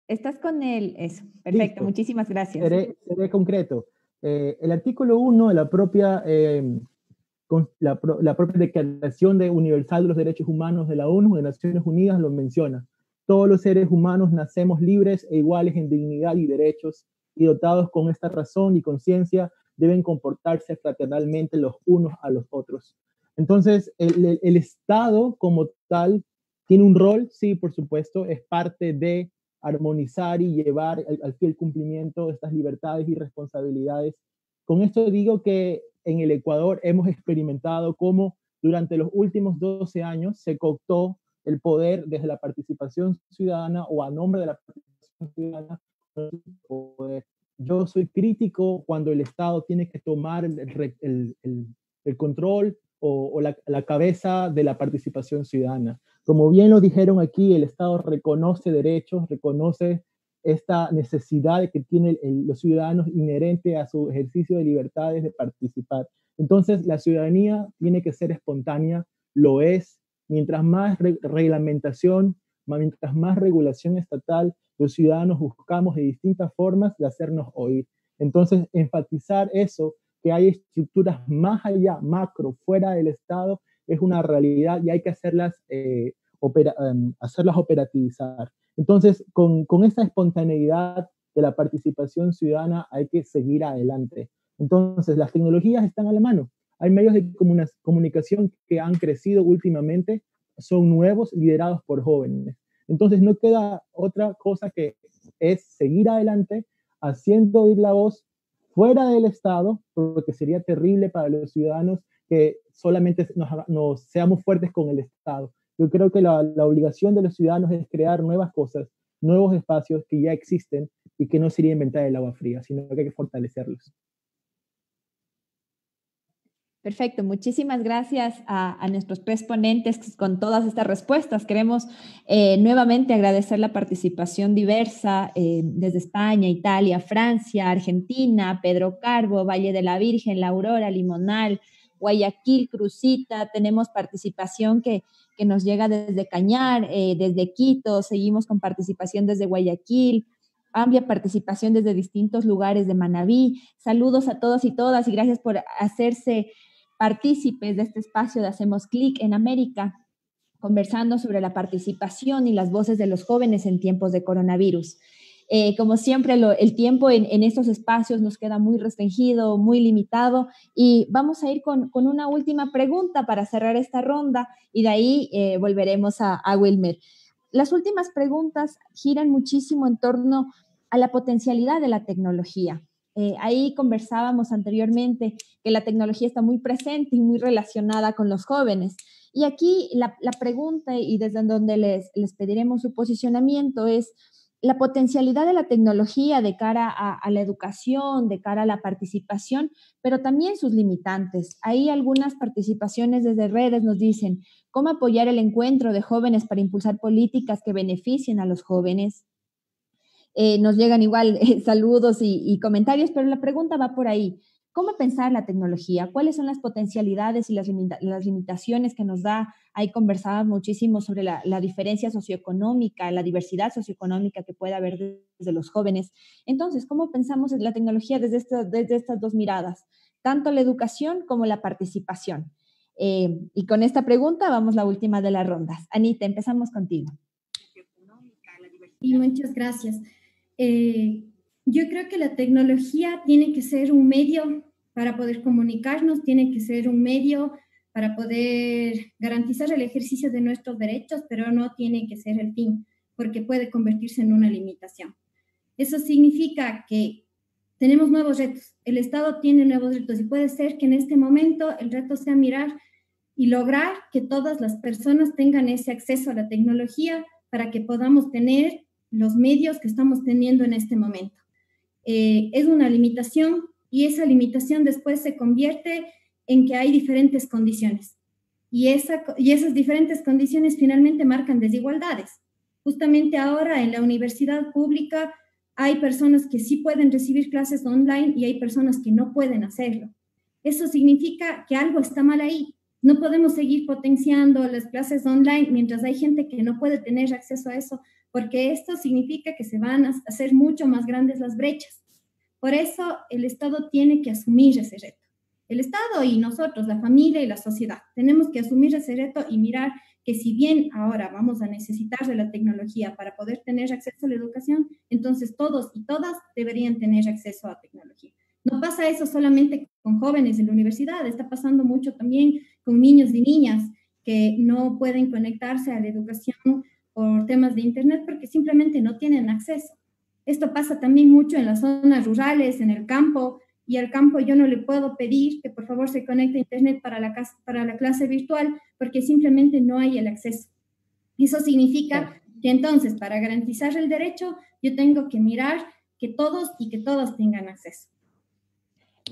Estás con él. Eso, perfecto. Listo. Muchísimas gracias. Seré concreto. El artículo 1 de la propia Declaración Universal de los Derechos Humanos de la ONU, de Naciones Unidas, lo menciona. Todos los seres humanos nacemos libres e iguales en dignidad y derechos, y dotados con esta razón y conciencia, deben comportarse fraternalmente los unos a los otros. Entonces, el Estado como tal tiene un rol, sí, por supuesto, es parte de armonizar y llevar al fiel cumplimiento de estas libertades y responsabilidades. Con esto digo que en el Ecuador hemos experimentado cómo durante los últimos 12 años se cooptó el poder desde la participación ciudadana o a nombre de la participación ciudadana. Yo soy crítico cuando el Estado tiene que tomar el control o la cabeza de la participación ciudadana. Como bien lo dijeron aquí, el Estado reconoce derechos, reconoce esta necesidad que tienen los ciudadanos inherente a su ejercicio de libertades de participar. Entonces, la ciudadanía tiene que ser espontánea, lo es. Mientras más reglamentación, mientras más regulación estatal, los ciudadanos buscamos de distintas formas de hacernos oír. Entonces, enfatizar eso, que hay estructuras más allá, macro, fuera del Estado, es una realidad y hay que hacerlas operativizar. Entonces, con esa espontaneidad de la participación ciudadana hay que seguir adelante. Entonces, las tecnologías están a la mano. Hay medios de comunicación que han crecido últimamente, son nuevos, liderados por jóvenes. Entonces, no queda otra cosa que es seguir adelante, haciendo oír la voz fuera del Estado, porque sería terrible para los ciudadanos que solamente nos seamos fuertes con el Estado. Yo creo que la obligación de los ciudadanos es crear nuevas cosas, nuevos espacios que ya existen y que no sería inventar el agua fría, sino que hay que fortalecerlos. Perfecto, muchísimas gracias a nuestros tres ponentes con todas estas respuestas. Queremos nuevamente agradecer la participación diversa desde España, Italia, Francia, Argentina, Pedro Carbo, Valle de la Virgen, La Aurora, Limonal, Guayaquil, Crucita. Tenemos participación que nos llega desde Cañar, desde Quito, seguimos con participación desde Guayaquil, amplia participación desde distintos lugares de Manabí. Saludos a todos y todas y gracias por hacerse partícipes de este espacio de Hacemos Clic en América, conversando sobre la participación y las voces de los jóvenes en tiempos de coronavirus. Como siempre, el tiempo en estos espacios nos queda muy restringido, muy limitado, y vamos a ir con una última pregunta para cerrar esta ronda, y de ahí volveremos a Wilmer. Las últimas preguntas giran muchísimo en torno a la potencialidad de la tecnología. Ahí conversábamos anteriormente que la tecnología está muy presente y muy relacionada con los jóvenes. Y aquí la pregunta, y desde donde les pediremos su posicionamiento, es la potencialidad de la tecnología de cara a la educación, de cara a la participación, pero también sus limitantes. Ahí algunas participaciones desde redes nos dicen cómo apoyar el encuentro de jóvenes para impulsar políticas que beneficien a los jóvenes. Nos llegan igual saludos y comentarios, pero la pregunta va por ahí. ¿Cómo pensar la tecnología? ¿Cuáles son las potencialidades y las limitaciones que nos da? Ahí conversábamos muchísimo sobre la diferencia socioeconómica, la diversidad socioeconómica que puede haber desde los jóvenes. Entonces, ¿cómo pensamos la tecnología desde estas dos miradas? Tanto la educación como la participación. Y con esta pregunta vamos la última de las rondas. Anita, empezamos contigo. Y muchas gracias. Yo creo que la tecnología tiene que ser un medio para poder comunicarnos, tiene que ser un medio para poder garantizar el ejercicio de nuestros derechos, pero no tiene que ser el fin, porque puede convertirse en una limitación. Eso significa que tenemos nuevos retos, el Estado tiene nuevos retos y puede ser que en este momento el reto sea mirar y lograr que todas las personas tengan ese acceso a la tecnología para que podamos tener los medios que estamos teniendo en este momento. Es una limitación y esa limitación después se convierte en que hay diferentes condiciones y esas diferentes condiciones finalmente marcan desigualdades. Justamente ahora en la universidad pública hay personas que sí pueden recibir clases online y hay personas que no pueden hacerlo. Eso significa que algo está mal ahí. No podemos seguir potenciando las clases online mientras hay gente que no puede tener acceso a eso, porque esto significa que se van a hacer mucho más grandes las brechas. Por eso el Estado tiene que asumir ese reto. El Estado y nosotros, la familia y la sociedad, tenemos que asumir ese reto y mirar que si bien ahora vamos a necesitar de la tecnología para poder tener acceso a la educación, entonces todos y todas deberían tener acceso a tecnología. No pasa eso solamente con jóvenes en la universidad, está pasando mucho también con niños y niñas que no pueden conectarse a la educación por temas de internet porque simplemente no tienen acceso. Esto pasa también mucho en las zonas rurales, en el campo, y al campo yo no le puedo pedir que por favor se conecte a internet para la clase virtual porque simplemente no hay el acceso. Eso significa que entonces para garantizar el derecho yo tengo que mirar que todos y que todas tengan acceso.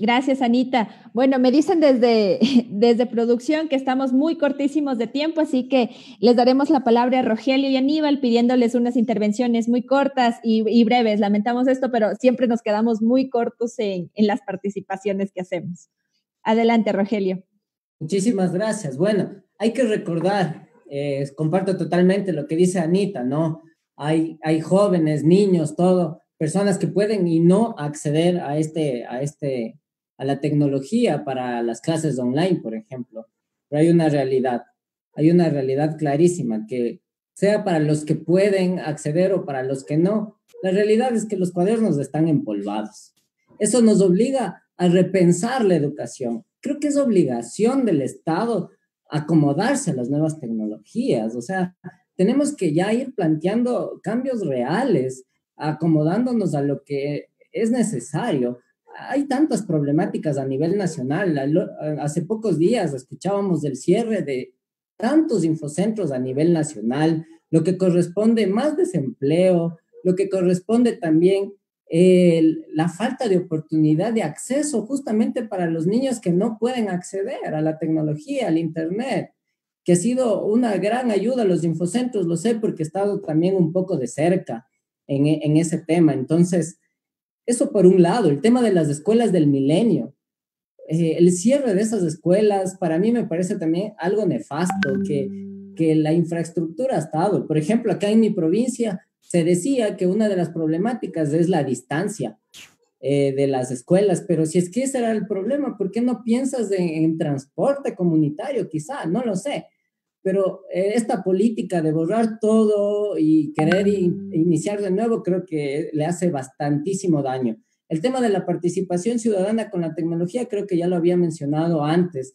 Gracias, Anita. Bueno, me dicen desde producción que estamos muy cortísimos de tiempo, así que les daremos la palabra a Rogelio y Aníbal pidiéndoles unas intervenciones muy cortas y breves. Lamentamos esto, pero siempre nos quedamos muy cortos en las participaciones que hacemos. Adelante, Rogelio. Muchísimas gracias. Bueno, hay que recordar, comparto totalmente lo que dice Anita, ¿no? Hay jóvenes, niños, todo, personas que pueden y no acceder a la tecnología para las clases online, por ejemplo. Pero hay una realidad clarísima, que sea para los que pueden acceder o para los que no, la realidad es que los cuadernos están empolvados. Eso nos obliga a repensar la educación. Creo que es obligación del Estado acomodarse a las nuevas tecnologías. O sea, tenemos que ya ir planteando cambios reales, acomodándonos a lo que es necesario. Hay tantas problemáticas a nivel nacional. Hace pocos días escuchábamos del cierre de tantos infocentros a nivel nacional, lo que corresponde más desempleo, lo que corresponde también la falta de oportunidad de acceso justamente para los niños que no pueden acceder a la tecnología, al Internet, que ha sido una gran ayuda a los infocentros, lo sé porque he estado también un poco de cerca en ese tema. Entonces, eso por un lado, el tema de las escuelas del milenio. El cierre de esas escuelas para mí me parece también algo nefasto, que la infraestructura ha estado. Por ejemplo, acá en mi provincia se decía que una de las problemáticas es la distancia de las escuelas, pero si es que ese era el problema, ¿por qué no piensas en transporte comunitario? Quizá, no lo sé. Pero esta política de borrar todo y querer iniciar de nuevo creo que le hace bastantísimo daño. El tema de la participación ciudadana con la tecnología creo que ya lo había mencionado antes,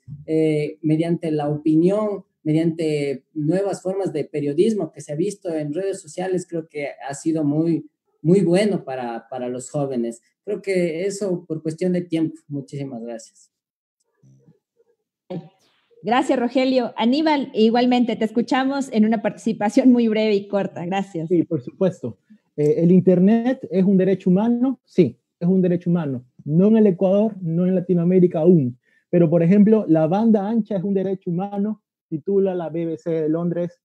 mediante la opinión, mediante nuevas formas de periodismo que se ha visto en redes sociales, creo que ha sido muy, muy bueno para los jóvenes. Creo que eso por cuestión de tiempo. Muchísimas gracias. Gracias, Rogelio. Aníbal, igualmente, te escuchamos en una participación muy breve y corta. Gracias. Sí, por supuesto. ¿El Internet es un derecho humano? Sí, es un derecho humano. No en el Ecuador, no en Latinoamérica aún. Pero, por ejemplo, la banda ancha es un derecho humano, titula la BBC de Londres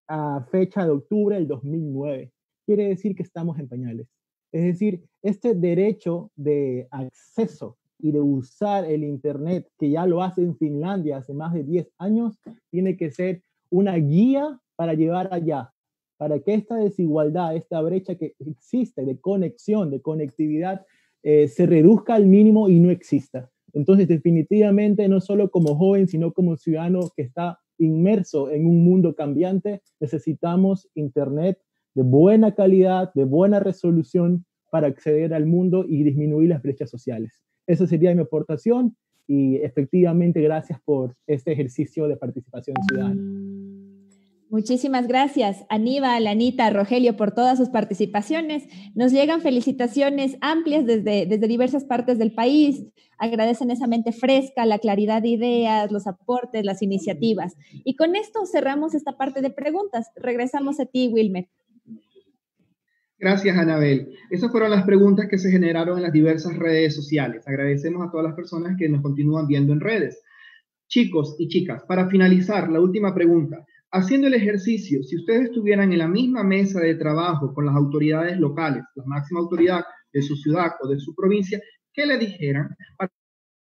a fecha de octubre del 2009. Quiere decir que estamos en pañales. Es decir, este derecho de acceso y de usar el Internet, que ya lo hace en Finlandia hace más de 10 años, tiene que ser una guía para llevar allá, para que esta desigualdad, esta brecha que existe de conexión, de conectividad, se reduzca al mínimo y no exista. Entonces, definitivamente, no solo como joven, sino como ciudadano que está inmerso en un mundo cambiante, necesitamos Internet de buena calidad, de buena resolución para acceder al mundo y disminuir las brechas sociales. Esa sería mi aportación y efectivamente gracias por este ejercicio de participación ciudadana. Muchísimas gracias, Aníbal, Anita, Rogelio, por todas sus participaciones. Nos llegan felicitaciones amplias desde diversas partes del país. Agradecen esa mente fresca, la claridad de ideas, los aportes, las iniciativas. Y con esto cerramos esta parte de preguntas. Regresamos a ti, Wilmer. Gracias, Anabel. Esas fueron las preguntas que se generaron en las diversas redes sociales. Agradecemos a todas las personas que nos continúan viendo en redes. Chicos y chicas, para finalizar, la última pregunta. Haciendo el ejercicio, si ustedes estuvieran en la misma mesa de trabajo con las autoridades locales, la máxima autoridad de su ciudad o de su provincia, ¿qué le dijeran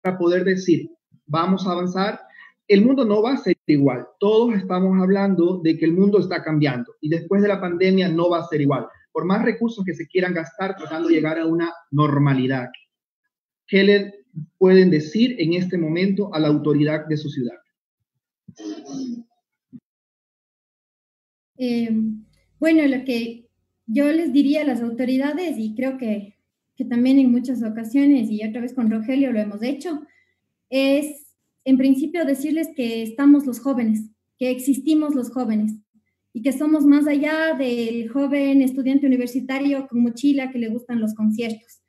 para poder decir, vamos a avanzar? El mundo no va a ser igual. Todos estamos hablando de que el mundo está cambiando y después de la pandemia no va a ser igual. Por más recursos que se quieran gastar tratando de llegar a una normalidad. ¿Qué le pueden decir en este momento a la autoridad de su ciudad? Bueno, lo que yo les diría a las autoridades, y creo que también en muchas ocasiones, y otra vez con Rogelio lo hemos hecho, es en principio decirles que estamos los jóvenes, que existimos los jóvenes, y que somos más allá del joven estudiante universitario con mochila que le gustan los conciertos.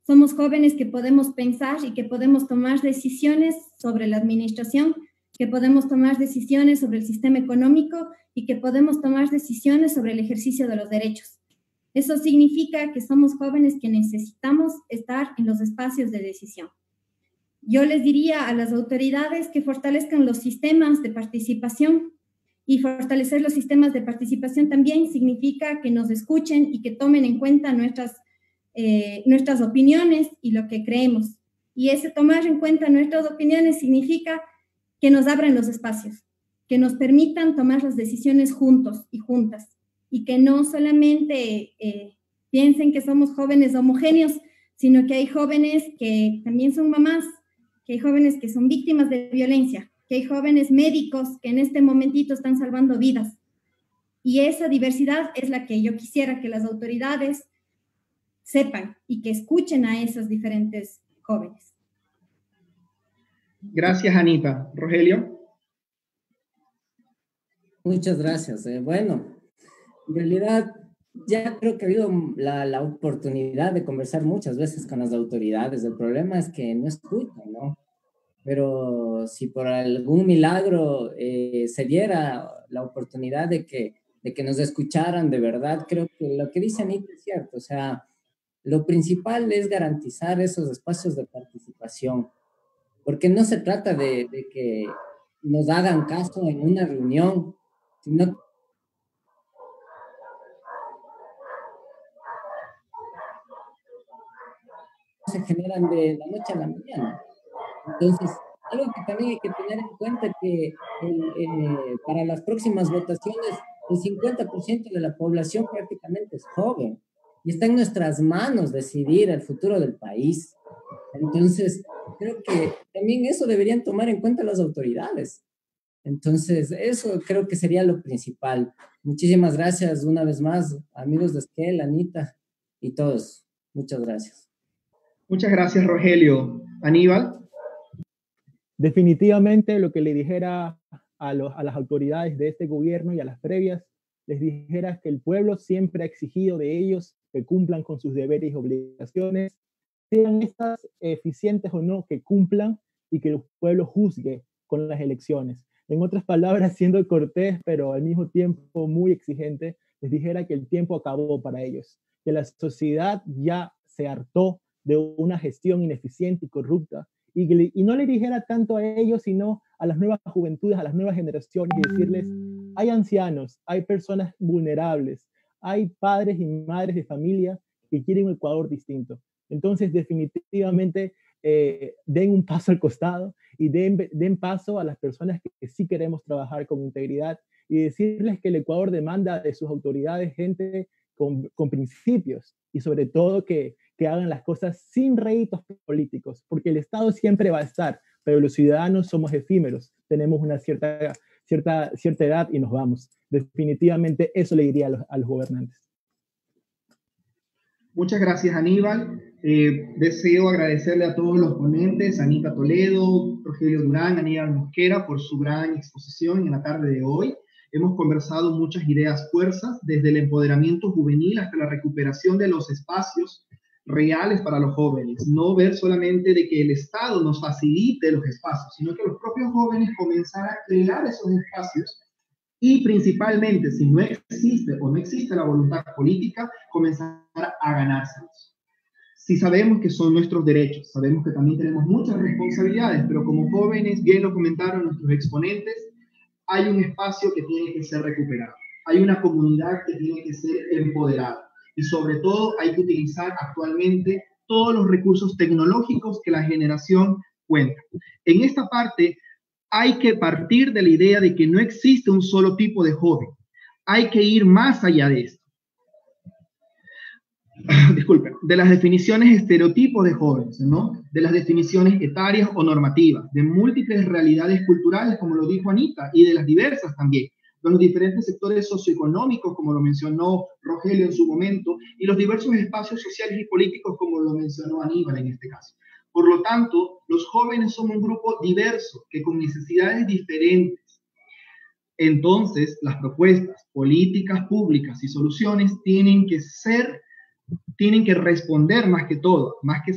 Somos jóvenes que podemos pensar y que podemos tomar decisiones sobre la administración, que podemos tomar decisiones sobre el sistema económico y que podemos tomar decisiones sobre el ejercicio de los derechos. Eso significa que somos jóvenes que necesitamos estar en los espacios de decisión. Yo les diría a las autoridades que fortalezcan los sistemas de participación, y fortalecer los sistemas de participación también significa que nos escuchen y que tomen en cuenta nuestras opiniones y lo que creemos. Y ese tomar en cuenta nuestras opiniones significa que nos abran los espacios, que nos permitan tomar las decisiones juntos y juntas, y que no solamente piensen que somos jóvenes homogéneos, sino que hay jóvenes que también son mamás, que hay jóvenes que son víctimas de violencia, que hay jóvenes médicos que en este momentito están salvando vidas. Y esa diversidad es la que yo quisiera que las autoridades sepan y que escuchen a esos diferentes jóvenes. Gracias, Anita. Rogelio. Muchas gracias. Bueno, en realidad ya creo que ha habido la oportunidad de conversar muchas veces con las autoridades. El problema es que no escuchan, ¿no? Pero si por algún milagro se diera la oportunidad de que nos escucharan de verdad, creo que lo que dice Anita es cierto. O sea, lo principal es garantizar esos espacios de participación, porque no se trata de que nos hagan caso en una reunión, sino que se generan de la noche a la mañana. Entonces, algo que también hay que tener en cuenta que para las próximas votaciones el 50% de la población prácticamente es joven y está en nuestras manos decidir el futuro del país. Entonces, creo que también eso deberían tomar en cuenta las autoridades. Entonces, eso creo que sería lo principal. Muchísimas gracias una vez más, amigos de Esquel, Anita y todos. Muchas gracias. Muchas gracias, Rogelio. Aníbal. Definitivamente lo que le dijera a las autoridades de este gobierno y a las previas, les dijera que el pueblo siempre ha exigido de ellos que cumplan con sus deberes y obligaciones, sean estas eficientes o no, que cumplan y que el pueblo juzgue con las elecciones. En otras palabras, siendo cortés, pero al mismo tiempo muy exigente, les dijera que el tiempo acabó para ellos, que la sociedad ya se hartó de una gestión ineficiente y corrupta, y no le dijera tanto a ellos, sino a las nuevas juventudes, a las nuevas generaciones, y decirles, hay ancianos, hay personas vulnerables, hay padres y madres de familia que quieren un Ecuador distinto. Entonces, definitivamente, den un paso al costado y den paso a las personas que sí queremos trabajar con integridad y decirles que el Ecuador demanda de sus autoridades gente con principios y sobre todo que hagan las cosas sin réditos políticos, porque el Estado siempre va a estar, pero los ciudadanos somos efímeros, tenemos una cierta edad y nos vamos. Definitivamente eso le diría a los gobernantes. Muchas gracias, Aníbal. Deseo agradecerle a todos los ponentes, Anita Toledo, Rogelio Durán, Aníbal Mosquera, por su gran exposición en la tarde de hoy. Hemos conversado muchas ideas fuerzas, desde el empoderamiento juvenil hasta la recuperación de los espacios reales para los jóvenes. No ver solamente de que el Estado nos facilite los espacios, sino que los propios jóvenes comenzar a crear esos espacios y principalmente, si no existe o no existe la voluntad política, comenzar a ganárselos. Si sabemos que son nuestros derechos, sabemos que también tenemos muchas responsabilidades, pero como jóvenes, bien lo comentaron nuestros exponentes, hay un espacio que tiene que ser recuperado, hay una comunidad que tiene que ser empoderada y sobre todo hay que utilizar actualmente todos los recursos tecnológicos que la generación cuenta. En esta parte hay que partir de la idea de que no existe un solo tipo de joven, hay que ir más allá de esto. Disculpen, de las definiciones estereotipos de jóvenes, ¿no? De las definiciones etarias o normativas, de múltiples realidades culturales, como lo dijo Anita, y de las diversas también, de los diferentes sectores socioeconómicos, como lo mencionó Rogelio en su momento, y los diversos espacios sociales y políticos, como lo mencionó Aníbal en este caso. Por lo tanto, los jóvenes son un grupo diverso, que con necesidades diferentes. Entonces, las propuestas, políticas públicas y soluciones tienen que responder más que todo, más que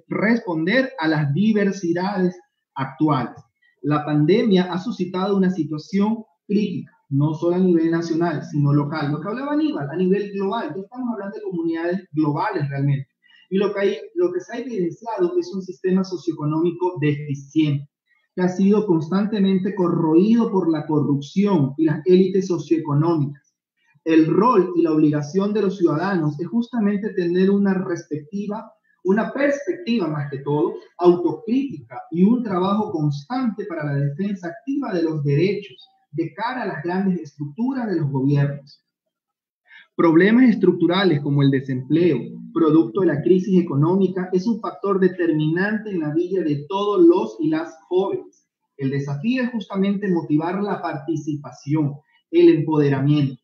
responder a las diversidades actuales. La pandemia ha suscitado una situación crítica, no solo a nivel nacional, sino local. Lo que hablaba Aníbal, a nivel global, ya estamos hablando de comunidades globales realmente. Y lo que se ha evidenciado es un sistema socioeconómico deficiente, que ha sido constantemente corroído por la corrupción y las élites socioeconómicas. El rol y la obligación de los ciudadanos es justamente tener una perspectiva más que todo, autocrítica y un trabajo constante para la defensa activa de los derechos de cara a las grandes estructuras de los gobiernos. Problemas estructurales como el desempleo, producto de la crisis económica, es un factor determinante en la vida de todos los y las jóvenes. El desafío es justamente motivar la participación, el empoderamiento.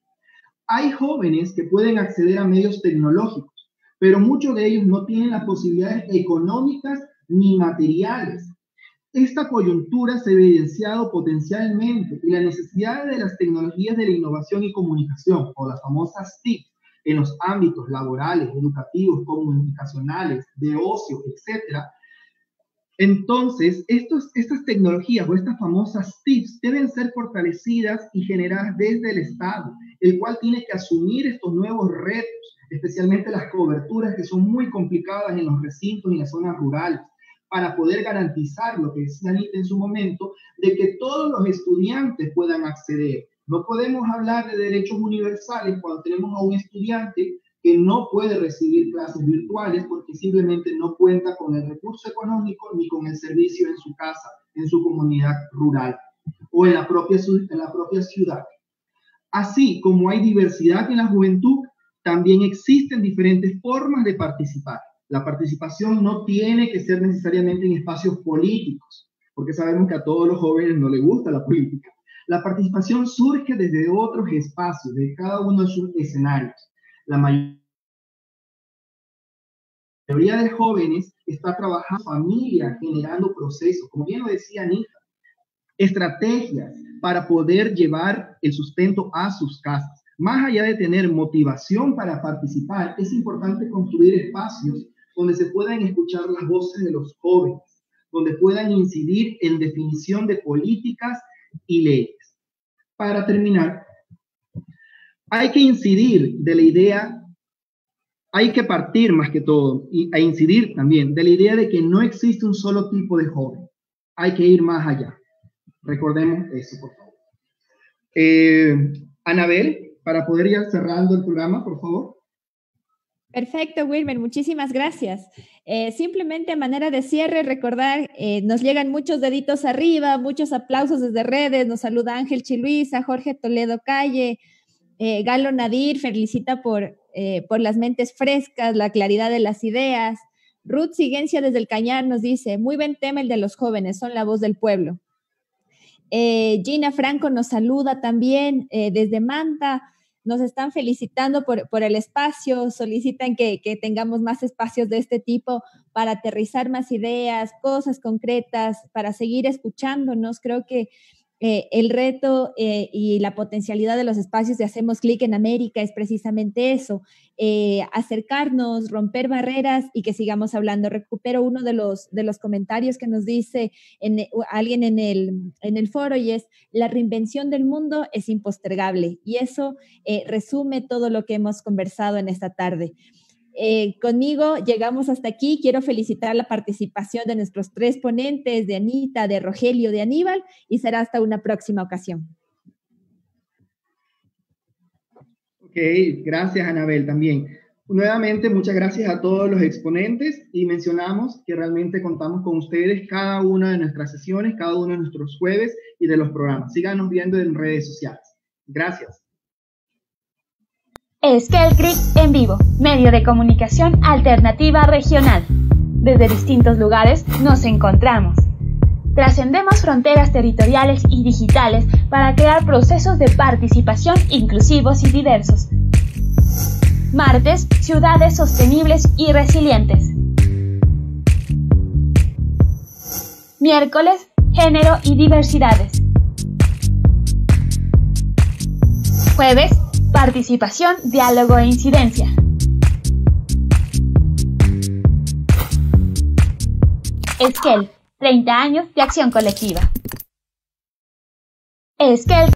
Hay jóvenes que pueden acceder a medios tecnológicos, pero muchos de ellos no tienen las posibilidades económicas ni materiales. Esta coyuntura se ha evidenciado potencialmente y la necesidad de las tecnologías de la innovación y comunicación, o las famosas TIC, en los ámbitos laborales, educativos, comunicacionales, de ocio, etc. Entonces, estas tecnologías o estas famosas TICs deben ser fortalecidas y generadas desde el Estado, el cual tiene que asumir estos nuevos retos, especialmente las coberturas que son muy complicadas en los recintos y en las zonas rurales, para poder garantizar lo que decía Anita en su momento, de que todos los estudiantes puedan acceder. No podemos hablar de derechos universales cuando tenemos a un estudiante que no puede recibir clases virtuales porque simplemente no cuenta con el recurso económico ni con el servicio en su casa, en su comunidad rural o en la propia ciudad. Así como hay diversidad en la juventud, también existen diferentes formas de participar. La participación no tiene que ser necesariamente en espacios políticos, porque sabemos que a todos los jóvenes no les gusta la política. La participación surge desde otros espacios, de cada uno de sus escenarios. La mayoría de jóvenes está trabajando en familia, generando procesos, como bien lo decía Anita, estrategias para poder llevar el sustento a sus casas. Más allá de tener motivación para participar, es importante construir espacios donde se puedan escuchar las voces de los jóvenes, donde puedan incidir en definición de políticas y leyes. Para terminar, hay que incidir de la idea, hay que partir más que todo, a incidir también de la idea de que no existe un solo tipo de joven. Hay que ir más allá. Recordemos eso, por favor. Anabel, para poder ir cerrando el programa, por favor. Perfecto, Wilmer, muchísimas gracias. Simplemente a manera de cierre, recordar, nos llegan muchos deditos arriba, muchos aplausos desde redes, nos saluda Ángel Chiluisa, Jorge Toledo Calle, Galo Nadir felicita por las mentes frescas, la claridad de las ideas. Ruth Siguencia desde el Cañar nos dice, muy buen tema el de los jóvenes, son la voz del pueblo. Gina Franco nos saluda también desde Manta, nos están felicitando por el espacio, solicitan que tengamos más espacios de este tipo para aterrizar más ideas, cosas concretas, para seguir escuchándonos. Creo que el reto y la potencialidad de los espacios de Hacemos Clic en América es precisamente eso, acercarnos, romper barreras y que sigamos hablando. Recupero uno de los comentarios que nos dice alguien en el foro y es, la reinvención del mundo es impostergable, y eso resume todo lo que hemos conversado en esta tarde. Conmigo llegamos hasta aquí. Quiero felicitar la participación de nuestros 3 ponentes, de Anita, de Rogelio, de Aníbal, y será hasta una próxima ocasión. Ok, gracias Anabel también. Nuevamente, muchas gracias a todos los exponentes y mencionamos que realmente contamos con ustedes cada una de nuestras sesiones, cada uno de nuestros jueves y de los programas. Síganos viendo en redes sociales. Gracias. Esquel Clic en vivo, medio de comunicación alternativa regional. Desde distintos lugares nos encontramos. Trascendemos fronteras territoriales y digitales para crear procesos de participación inclusivos y diversos. Martes, ciudades sostenibles y resilientes. Miércoles, género y diversidades. Jueves, participación, diálogo e incidencia. Esquel, 30 años de acción colectiva. Esquel.